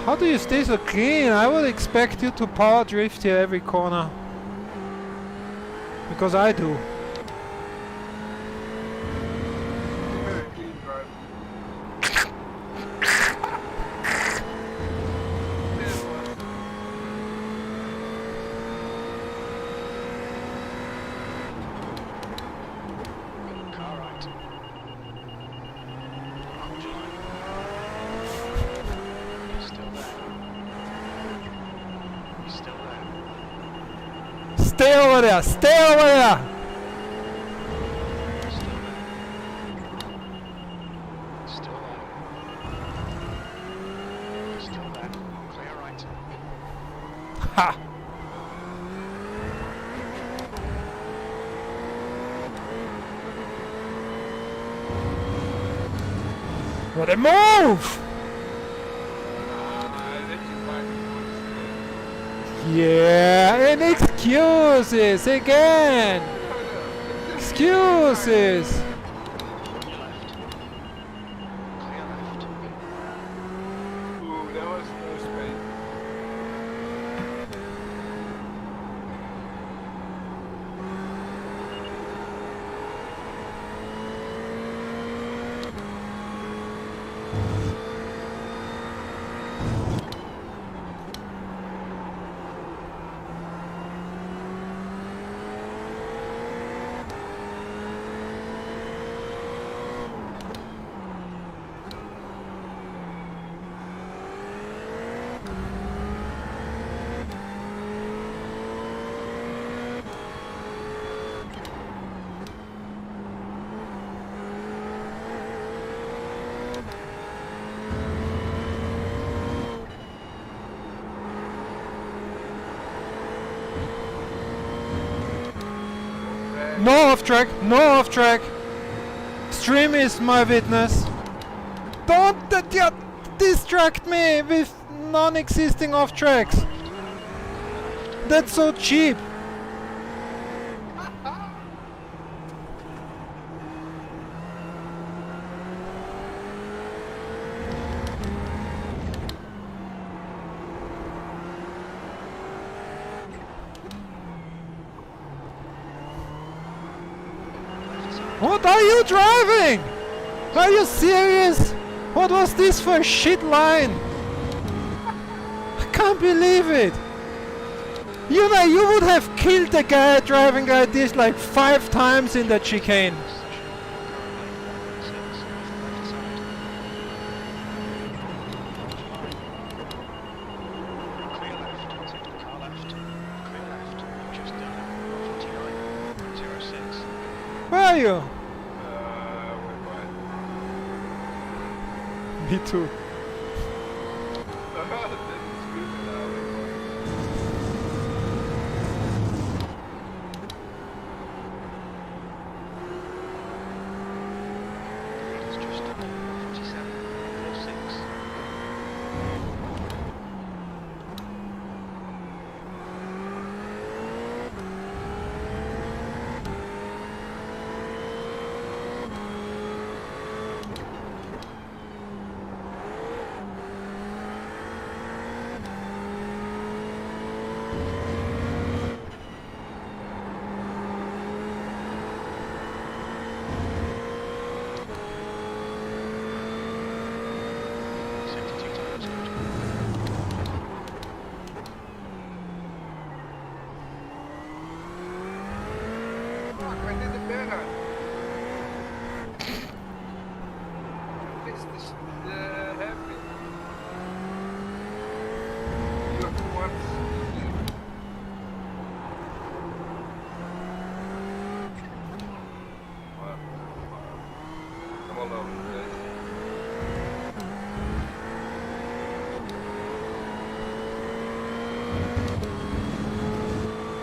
How do you stay so clean? I would expect you to power drift here every corner. Because I do. Very clean drive. Car right. Hold your line. You're still there. You're still there. Stay over there! Stay over there! Still there. Still there. Still there. Clear right. Ha! What a move! Yeah, and excuses again! Excuses! Your left. Clear left. Ooh, that was no space. No off track, no off track. Stream is my witness. Don't distract me with non-existing off tracks. That's so cheap. What are you driving? Are you serious? What was this for a shit line? I can't believe it. You know, you would have killed a guy driving like this like 5 times in that chicane. Where are you? Me too.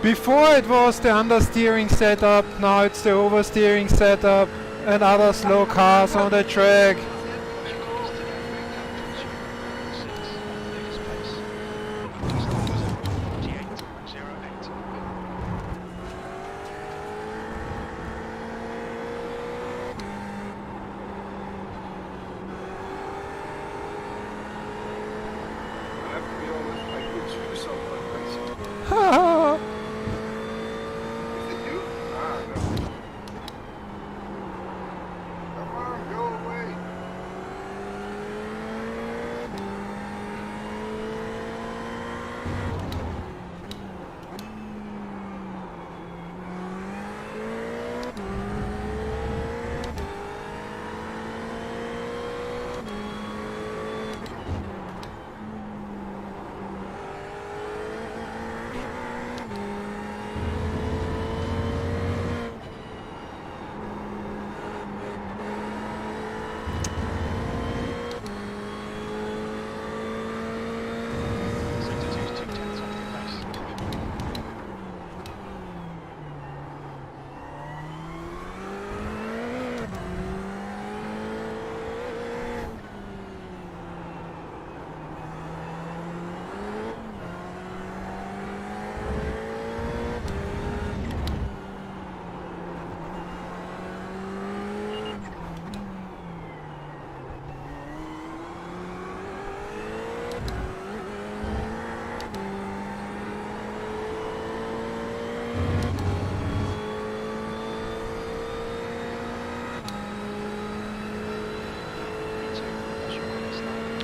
Before it was the understeering setup, now it's the oversteering setup and other slow cars on the track.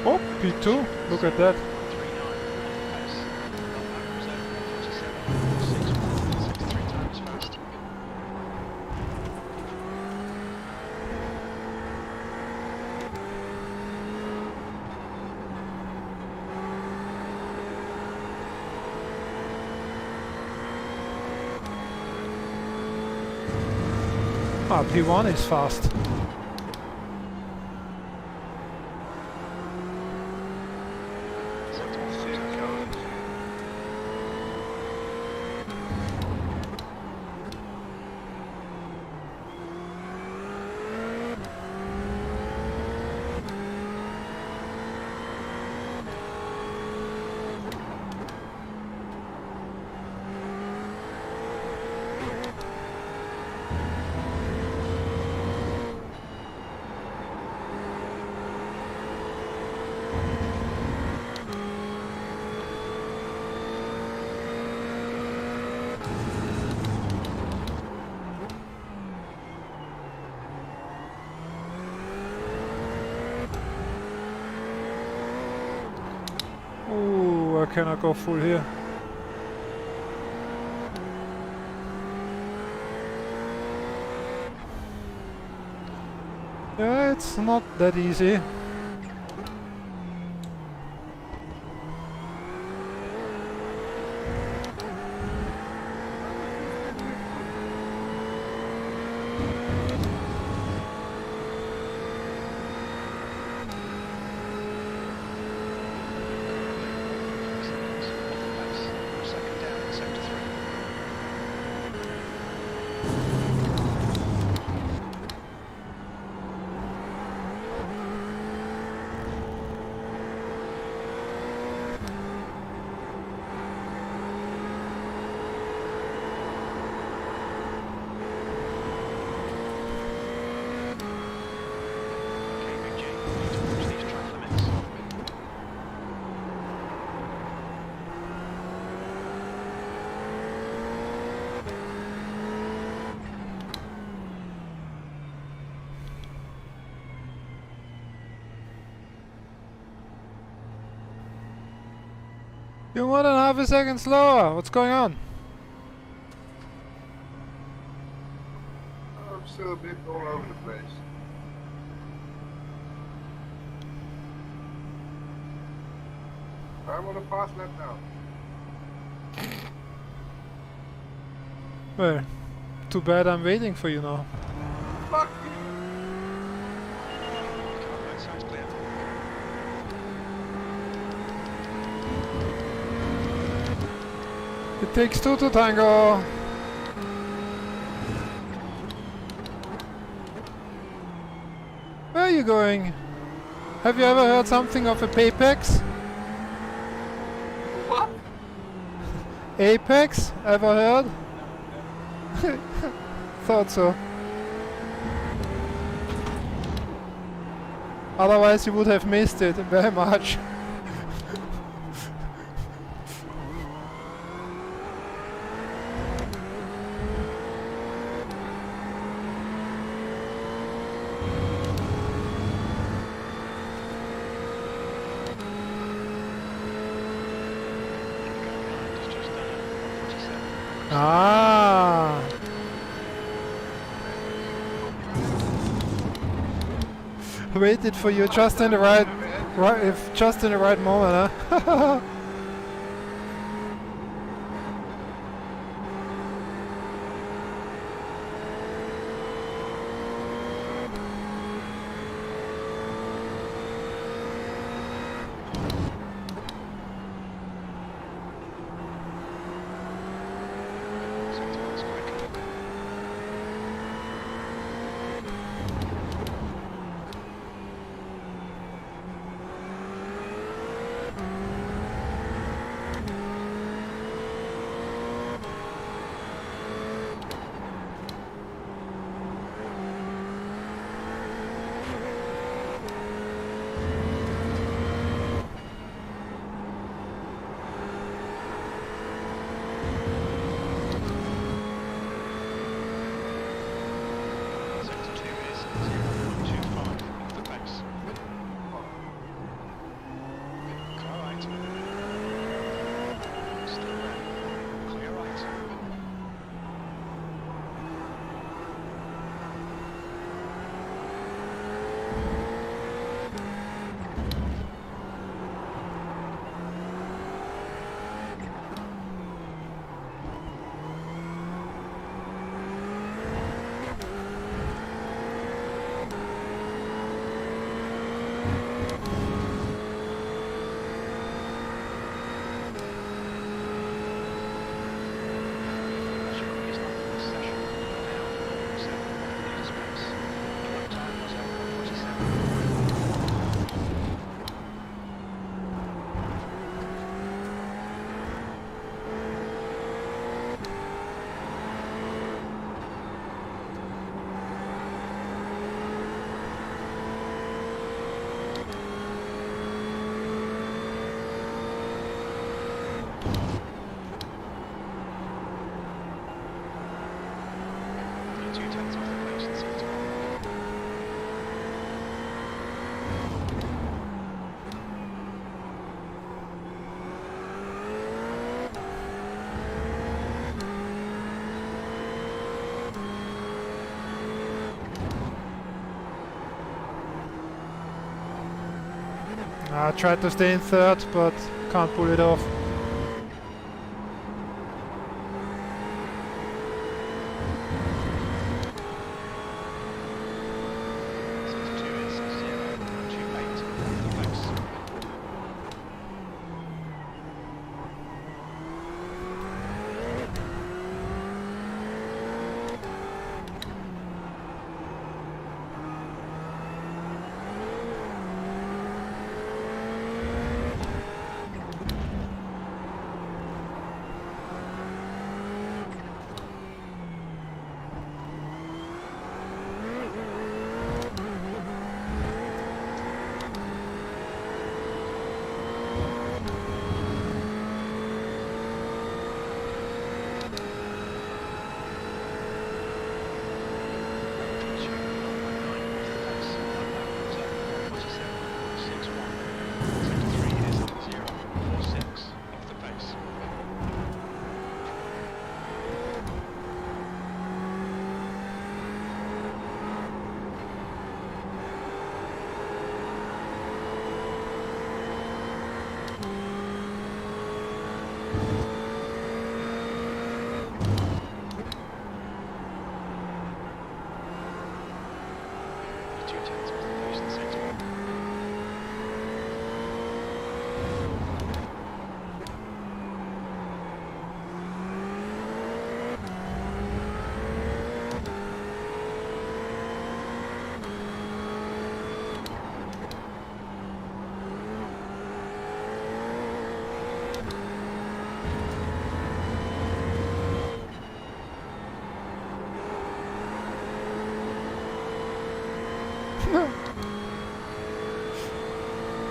Oh, P2, look at that. Ah, P1 is fast. I cannot go full here. Yeah, it's not that easy. Second down in sector 3. Okay, Big G, you need to watch these track limits. You're more than half a second slower. What's going on? I'm still a bit all over the place. I'm on a fast lap now. Well, too bad I'm waiting for you now. Fuck you! Right side's clear. It takes two to tango. Where are you going? Have you ever heard something of a Apex? What? Apex? Ever heard? Thought so. Otherwise you would have missed it very much. Ah. Waited for you just in the right just in the right moment, huh? Sector 1's quick. Sector 2 is 0.25 off the pace. Car right. Still there. Clear right. That's your quickest lap of this session. Now 0.7 meters pace. Lap time was 0.47. You're 2/10 off the pace in sector 1. I tried to stay in third, but can't pull it off.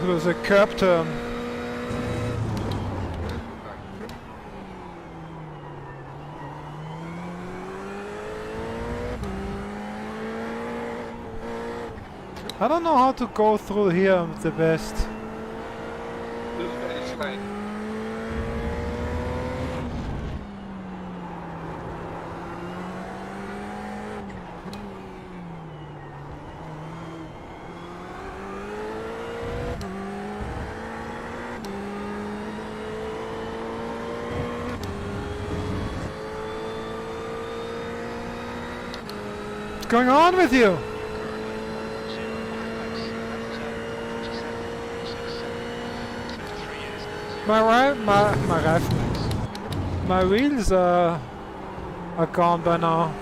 It was a curb turn. I don't know how to go through here the best. This is fine. What's going on with you? My wheels are gone by now.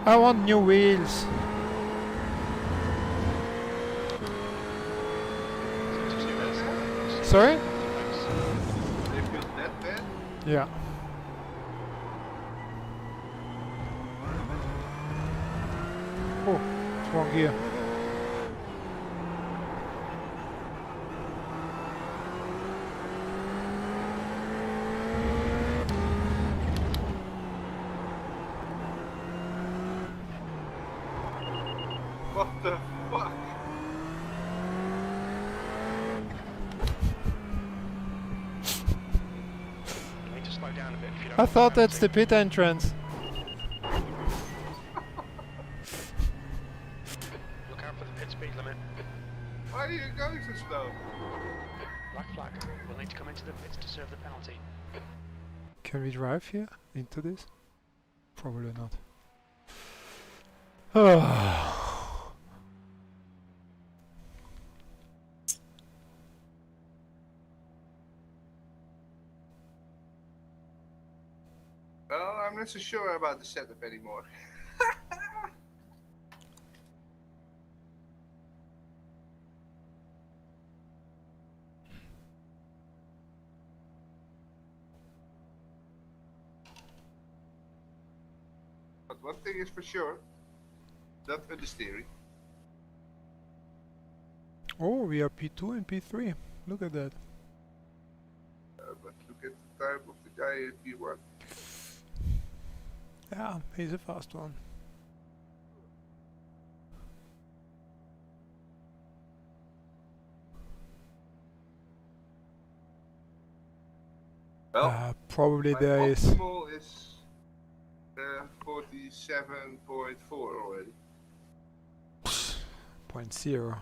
I want new wheels. Sorry? They feel that bad? Yeah. Oh, it's wrong gear. What the fuck? You need to slow down a bit if you don't I want thought the that's the penalty. pit entrance. Look out for the pit speed limit. Why are you going so slow? Black flag. We'll need to come into the pits to serve the penalty. Can we drive here into this? Probably not. Oh. Well, I'm not so sure about the setup anymore. But one thing is for sure, not understeering. Oh, we are P2 and P3. Look at that. But look at the time of the guy in P1. Yeah, he's a fast one. Well, Probably my there is optimal is 47.4 already. 0.0.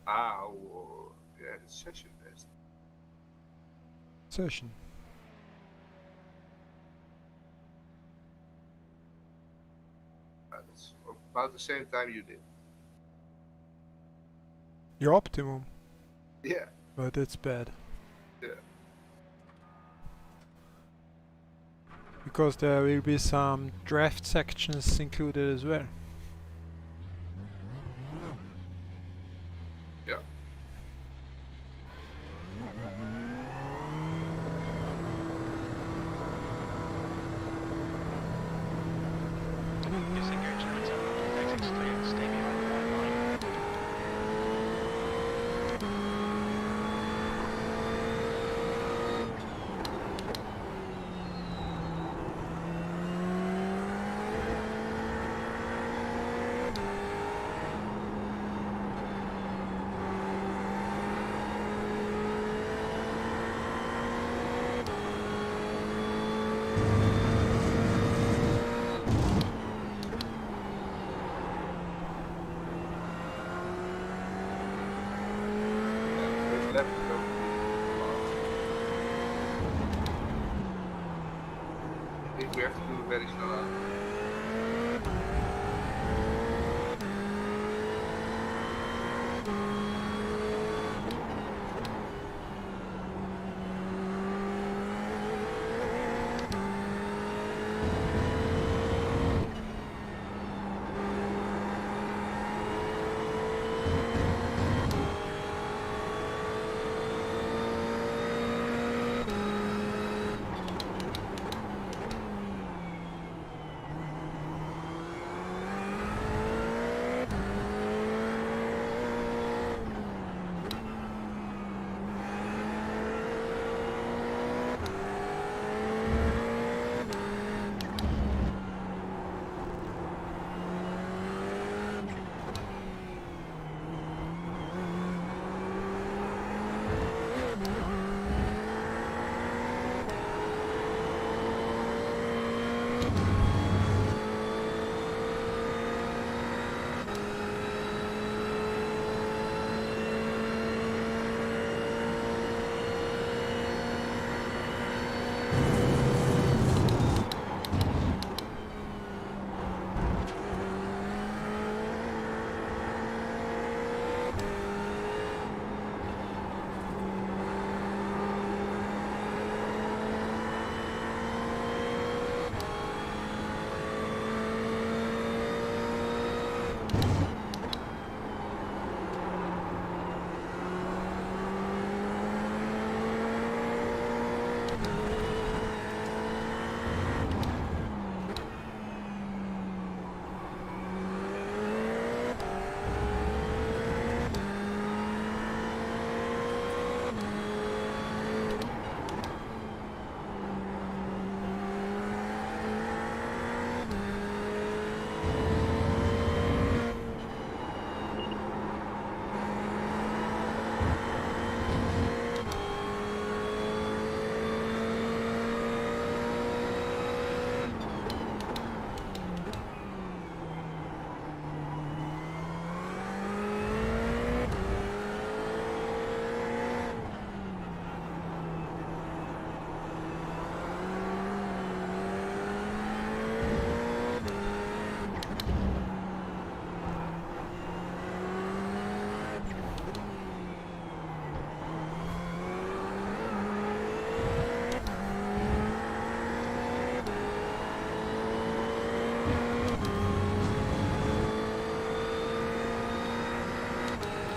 Ah, yeah, it's session best. Session. That's about the same time you did. Your optimum, Yeah, but it's bad. yeah. Because there will be some draft sections included as well. Yeah. Disengage the return. Exit clear. Stay behind the white line. First lap is going to be fast. I think we have to do very slow out.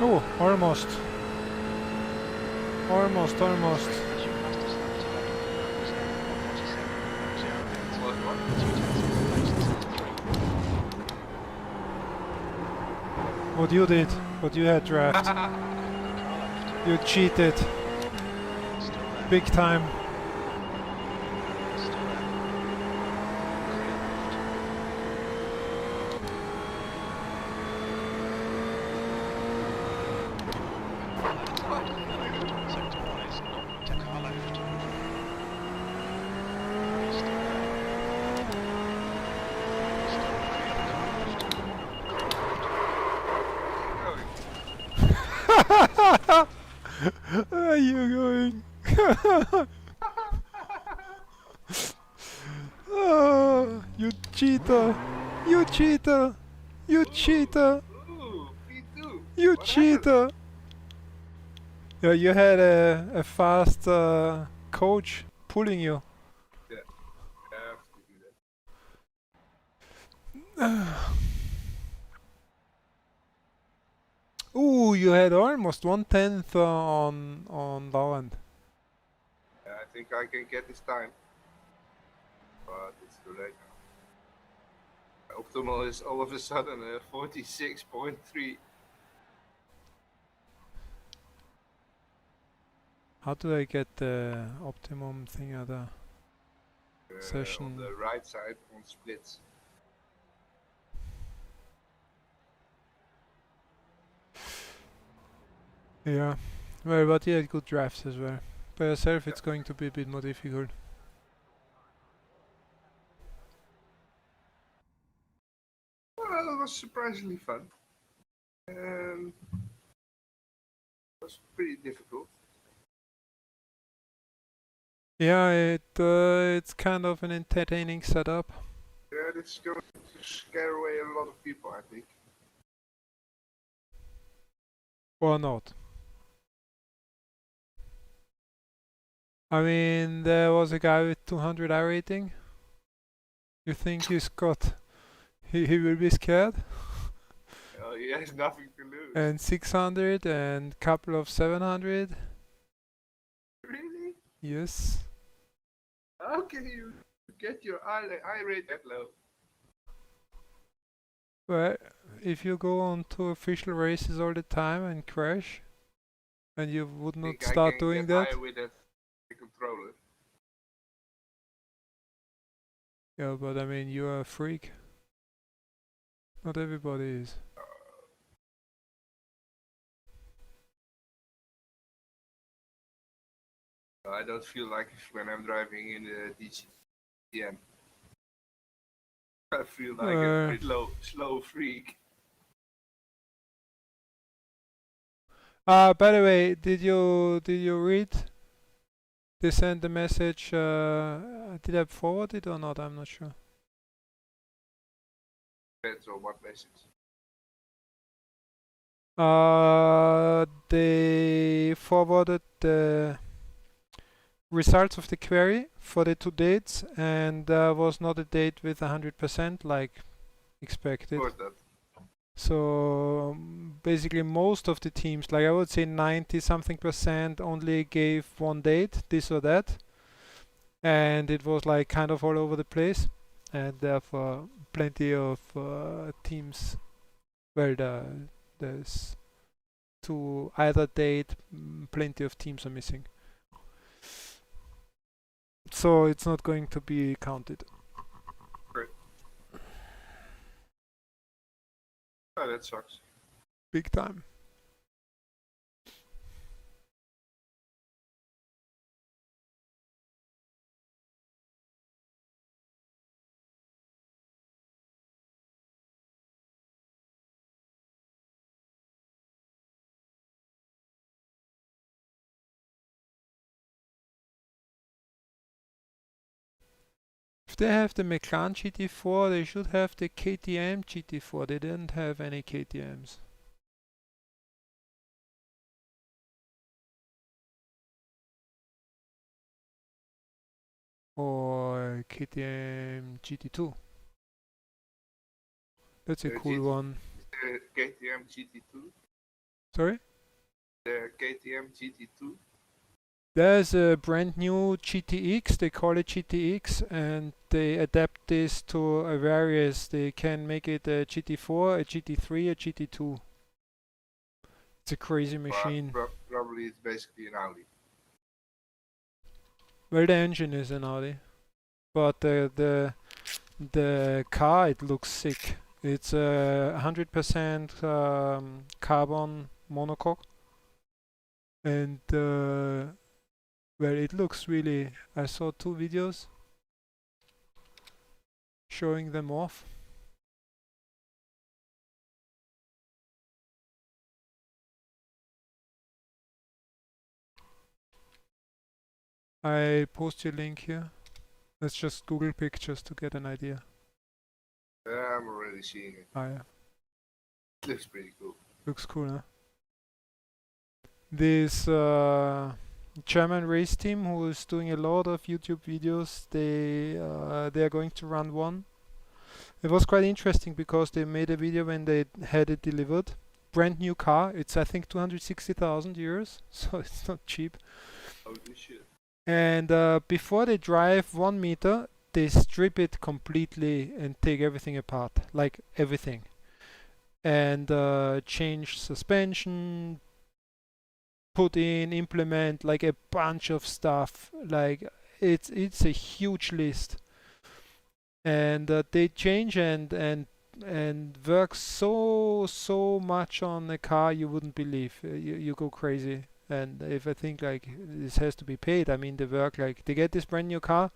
Oh, almost. Almost. As you fastest lap to Addon, 147.008. What? 2 tenths of a What you did, what you had draft. You cheated. Still there. Big time. Still there. Clear left. Sector 1 is not to car left. Still there. Still clear of car left. Where are you going? Oh, you cheater! You cheater! You cheater! Ooh, P2. You What cheater! Yeah, you had a fast coach pulling you. happened? I have to do that. Ooh, you had almost 1/10 on Lauren. Yeah, I think I can get this time. But it's too late now. Optimal is all of a sudden 46.3. How do I get the optimum thing at the On session? the right side on splits. Yeah, well, but you had good drafts as well. By yourself, it's going to be a bit more difficult. Well, it was surprisingly fun. It was pretty difficult. Yeah, it's kind of an entertaining setup. Yeah, it's going to scare away a lot of people, I think. Or not. I mean, there was a guy with 200 I rating. You think he will be scared? He has nothing to lose. And 600 and couple of 700. Really? Yes. How can you get your eye rate that low? Well, if you go on to official races all the time and crash, and you would not Think I start can doing get that. higher with that controller. Yeah, but I mean, you are a freak. Not everybody is. I don't feel like when I'm driving in the DCM. I feel like a pretty slow freak. By the way, did you read? They sent the message. Did I forward it or not? I'm not sure. Depends on what message. They forwarded the results of the query for the 2 dates, and there was not a date with 100% like expected. Of course that. So basically most of the teams, like I would say 90 something percent, only gave one date, this or that, and it was like kind of all over the place, and therefore plenty of teams, well, there's to either date, plenty of teams are missing. So it's not going to be counted. Oh, that sucks. Big time. If they have the McLAREN GT4, they should have the KTM GT4. They didn't have any KTMs. Or KTM GT2. That's a cool one. The KTM GT2. Sorry? The KTM GT2. There's a brand new GTX, they call it GTX, and they adapt this to various. They can make it a GT4, a GT3, a GT2. It's a crazy machine. Probably it's basically an Audi. Well, the engine is an Audi, but the car, it looks sick. It's 100% carbon monocoque, and well, it looks really. I saw 2 videos showing them off. I post your link here. Let's just Google pictures to get an idea. Yeah, I'm already seeing it. Ah, yeah. It looks pretty cool. Looks cool, huh? This German race team who is doing a lot of YouTube videos, they are going to run one. It was quite interesting because they made a video when they had it delivered. Brand new car. It's I think 260,000 euros, so it's not cheap. Holy shit. And before they drive 1 meter, they strip it completely and take everything apart, like everything, and change suspension, put in, implement like a bunch of stuff. Like it's a huge list, and they change and work so much on the car you wouldn't believe. You go crazy. And if I think like this has to be paid, I mean they work like they get this brand new car,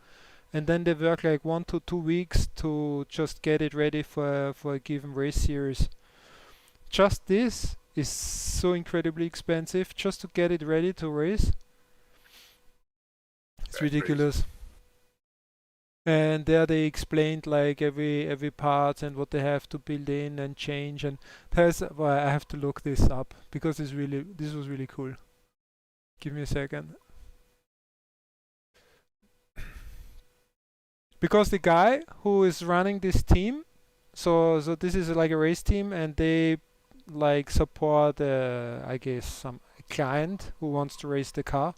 and then they work like 1 to 2 weeks to just get it ready for a given race series. Just this is so incredibly expensive just to get it ready to race. It's ridiculous. And there they explained like every part and what they have to build in and change. And there's well, I have to look this up because this was really cool. Give me a second. Because the guy who is running this team, so this is like a race team, and they like support I guess some client who wants to race the car,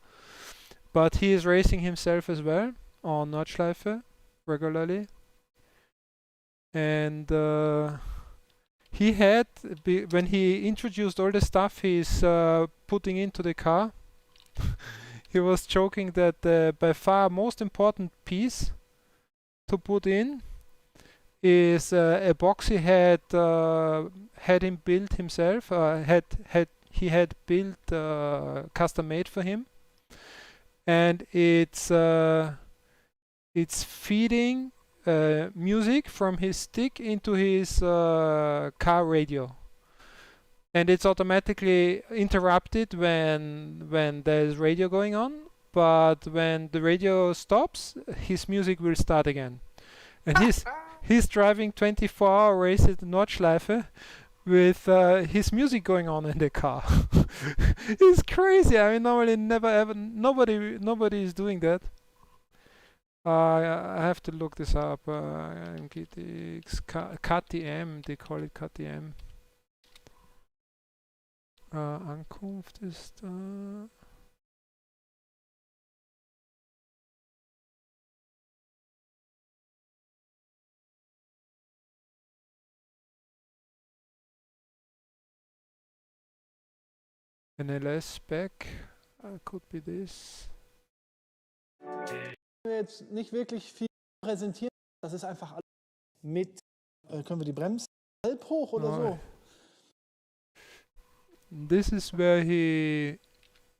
but he is racing himself as well on Nordschleife regularly, and he had when he introduced all the stuff he's putting into the car. He was joking that by far most important piece to put in is a box he had him built himself. He had built custom made for him, and it's feeding music from his stick into his car radio. And it's automatically interrupted when there's radio going on, but when the radio stops, his music will start again. And he's driving 24-hour race at Nordschleife with his music going on in the car. It's crazy. I mean, normally nobody is doing that. I have to look this up. KTM, they call it KTM. Ankunft ist NLS spec could be this. Jetzt nicht wirklich viel präsentieren. Das ist einfach alles mit. Können wir die Bremsen halb hoch oder so? This is where he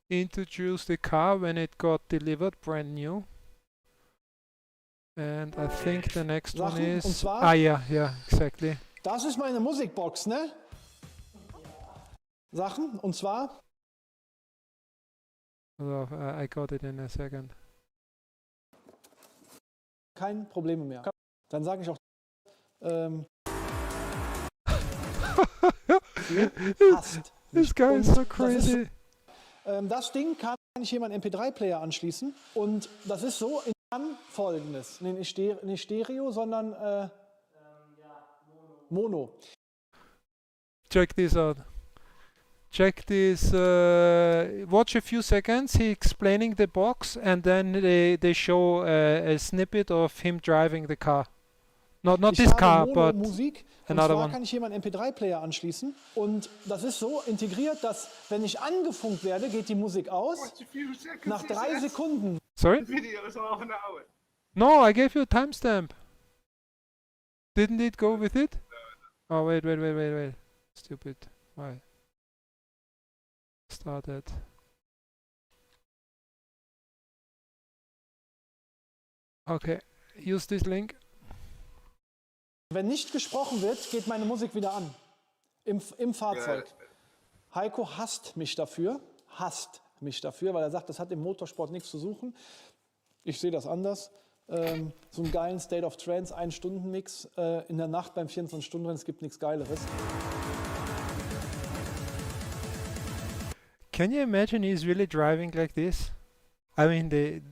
introduced the car when it got delivered brand new. And I think the next one is... Und zwar, yeah, exactly. Das ist meine Musikbox, ne? Sachen, und zwar... Oh, I got it in a second. Kein Problem mehr. Dann sage ich auch... passt. This guy is so crazy. Das Ding kann ich hier meinen MP3-Player anschließen, und das ist so, ich kann Folgendes, nicht Stereo, sondern Mono. Check this out. Check this, watch a few seconds, he explaining the box, and then they show a snippet of him driving the car. Not Ich this habe car, but Mono-Musik und another zwar one. kann ich hier meinen MP3-Player anschließen und das ist so integriert, dass wenn ich angefunkt werde, geht die Musik aus. Watch a few seconds. Nach he 3 says. Sekunden Sorry? The video is half an hour. No, I gave you a timestamp. Didn't it go with it? Oh, wait. Stupid. Why? Started. Okay, use this link. Wenn nicht gesprochen wird, geht meine Musik wieder an. Im Fahrzeug. Heiko hasst mich dafür, weil er sagt, das hat im Motorsport nichts zu suchen. Ich sehe das anders. So einen geilen State of Trance, 1-Stunden-Mix in der Nacht beim 24-Stunden-Rennen, es gibt nichts Geileres. Can you imagine he's really driving like this? I mean,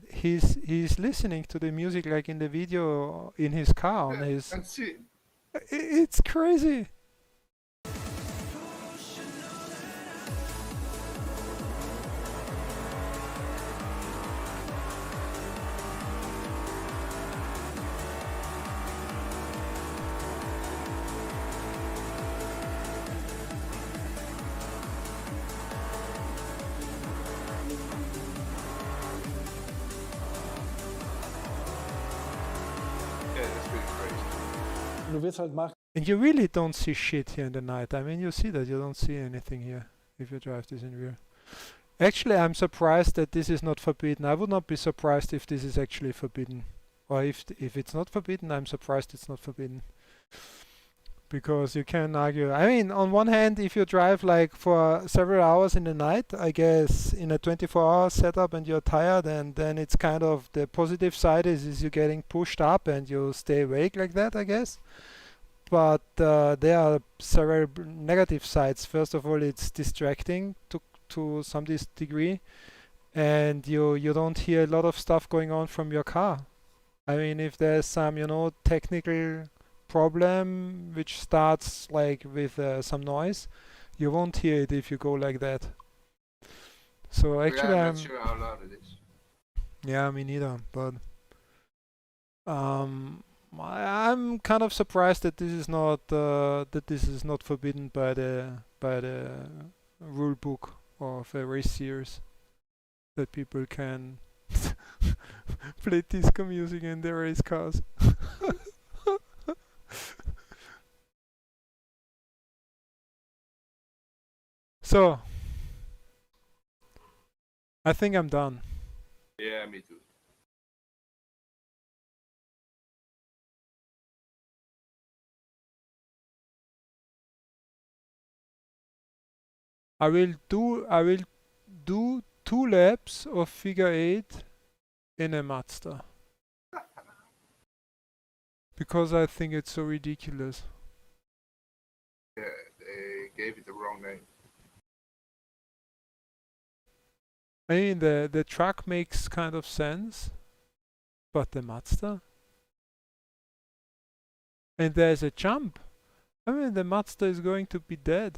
he's listening to the music like in the video in his car on his. And see. It's crazy. Yeah, that's pretty crazy. Du wirst halt machen. And you really don't see shit here in the night. I mean, you see that you don't see anything here if you drive this in rear. Actually, I'm surprised that this is not forbidden. I would not be surprised if this is actually forbidden. Or if it's not forbidden, I'm surprised it's not forbidden. Because you can argue. I mean, on one hand, if you drive like for several hours in the night, I guess in a 24-hour setup and you're tired, and then it's kind of the positive side is you're getting pushed up and you stay awake like that, I guess. But there are several negative sides. First of all, it's distracting to some degree, and you don't hear a lot of stuff going on from your car. I mean, if there's some, technical problem which starts like with some noise, you won't hear it if you go like that. So actually, I'm I'm not sure how loud it is. yeah, me neither. But I'm kind of surprised that this is not forbidden by the rule book of a race series, that people can play disco music in their race cars. So, I think I'm done. Yeah, me too. I will do 2 laps of figure 8 in a Mazda. Because I think it's so ridiculous. Yeah, they gave it the wrong name. I mean, the truck makes kind of sense, but the Mazda? And there's a jump. I mean, the Mazda is going to be dead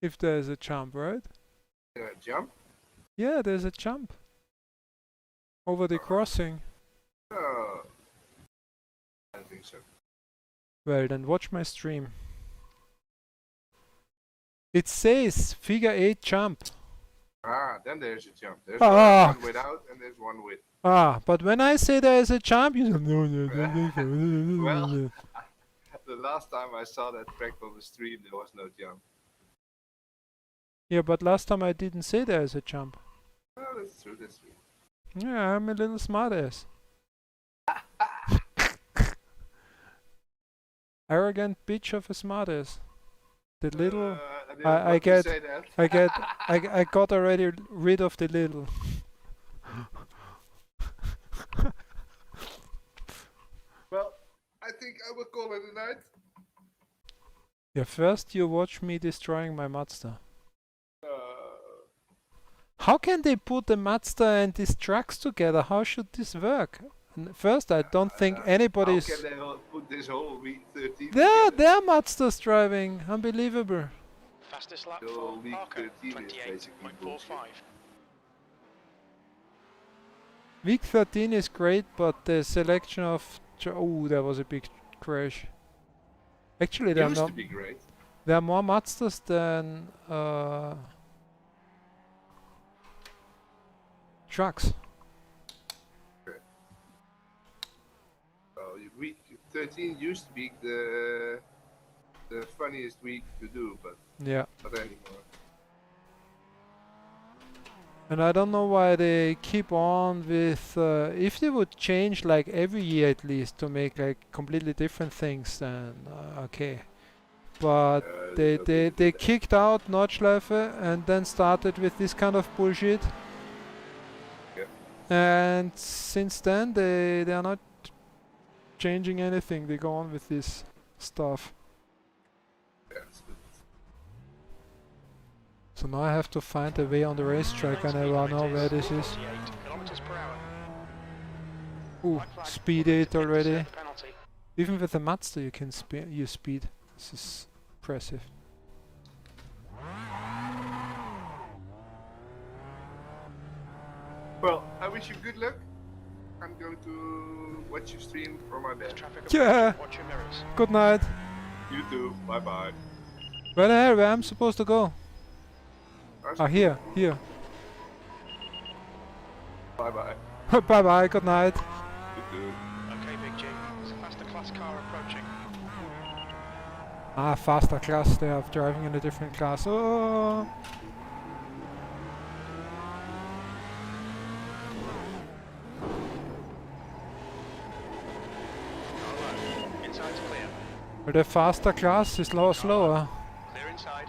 if there's a jump, right? Jump? Yeah, there's a jump over the crossing. Oh, I don't think so. Well, then watch my stream. It says figure 8 jump. Ah, then there's a jump. There's Ah. one without and there's one with. But when I say there is a jump, you say, no, don't think so. Well, the last time I saw that track on the stream, there was no jump. Yeah, but last time I didn't say there is a jump. Oh, that's true, that's true. Yeah, I'm a little smartass. Arrogant bitch of a smartass. The little I get. I got already rid of the little. Well, I think I will call it a night. Yeah, first you watch me destroying my Mazda. How can they put the Mazda and these trucks together? How should this work? First, I don't think anybody's. How can they all put this whole week 13? There are Mazdas driving. Unbelievable. Fastest lap So for week Parker, 13 is basically 28.45. Week 13 is great, but the selection of Oh, that was a big crash. Actually, there are, Used to be great. there are more Mazdas than trucks. Well, week 13 used to be the funniest week to do, but Yeah. not anymore. And I don't know why they keep on with, if they would change like every year at least to make like completely different things, then okay. But they kicked out Nordschleife and then started with this kind of bullshit. Yeah. And since then they are not changing anything, they go on with this stuff. Yeah, it's good. So now I have to find a way on the racetrack and I will know where this is. 48 kilometers per hour. Ooh, White flag, speed police 8 have already. served the penalty. Even with the Mazda you can use speed. This is impressive. Well, I wish you good luck. I'm going to watch you stream from my bed. Traffic Yeah. approaching. Watch your mirrors. Good night. You too. Bye bye. Where the hell? Where I'm supposed to go? Ah, here. Here. Bye bye. Bye bye. Good night. You too. Okay, Big G. There's a faster class car approaching. Ah, faster class. They are driving in a different class. Oh. Hello. Inside's clear. But the faster class is slower. Clear inside.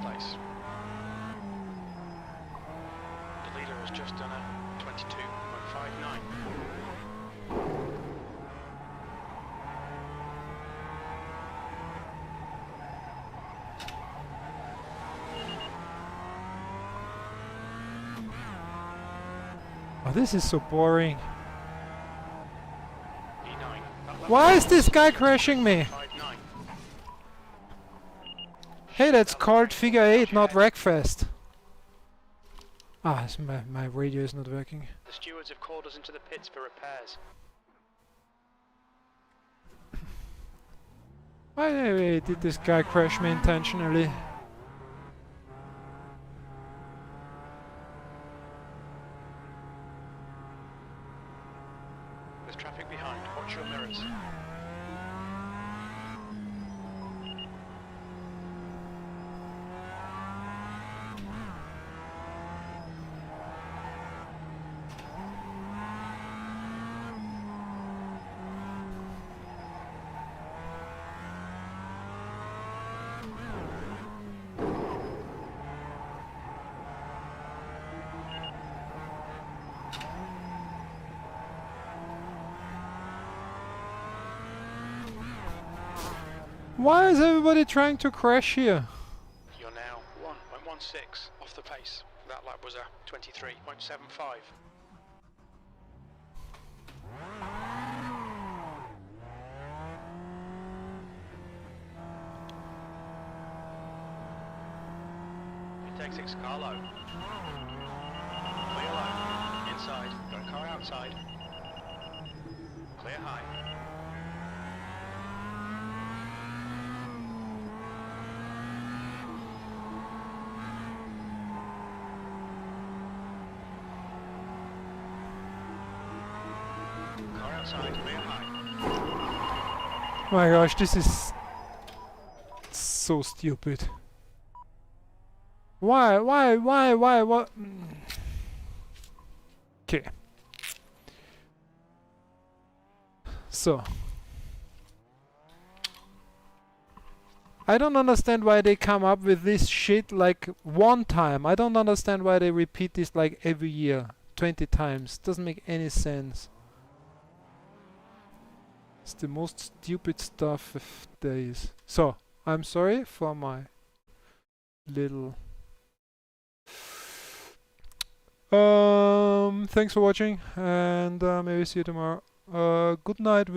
Place. The leader has just done a 22.59. Oh, this is so boring. E9. Why is this guy crashing me? 59. Hey, that's called Figure 8, not Wreckfest. Ah, my radio is not working. The stewards have called us into the pits for repairs. Why did this guy crash me intentionally? There's traffic behind. Watch your mirrors. Why is everybody trying to crash here? You're now 1.16 off the pace. That lap was a 23.75. Take 6 car low. Clear low. Inside. Got a car outside. Clear high. Car outside. Clear high. My gosh, this is so stupid. Why, what? Okay. So. I don't understand why they come up with this shit like one time. I don't understand why they repeat this like every year, 20 times. Doesn't make any sense. It's the most stupid stuff if there is. So, I'm sorry for my little... thanks for watching, and maybe see you tomorrow. Good night.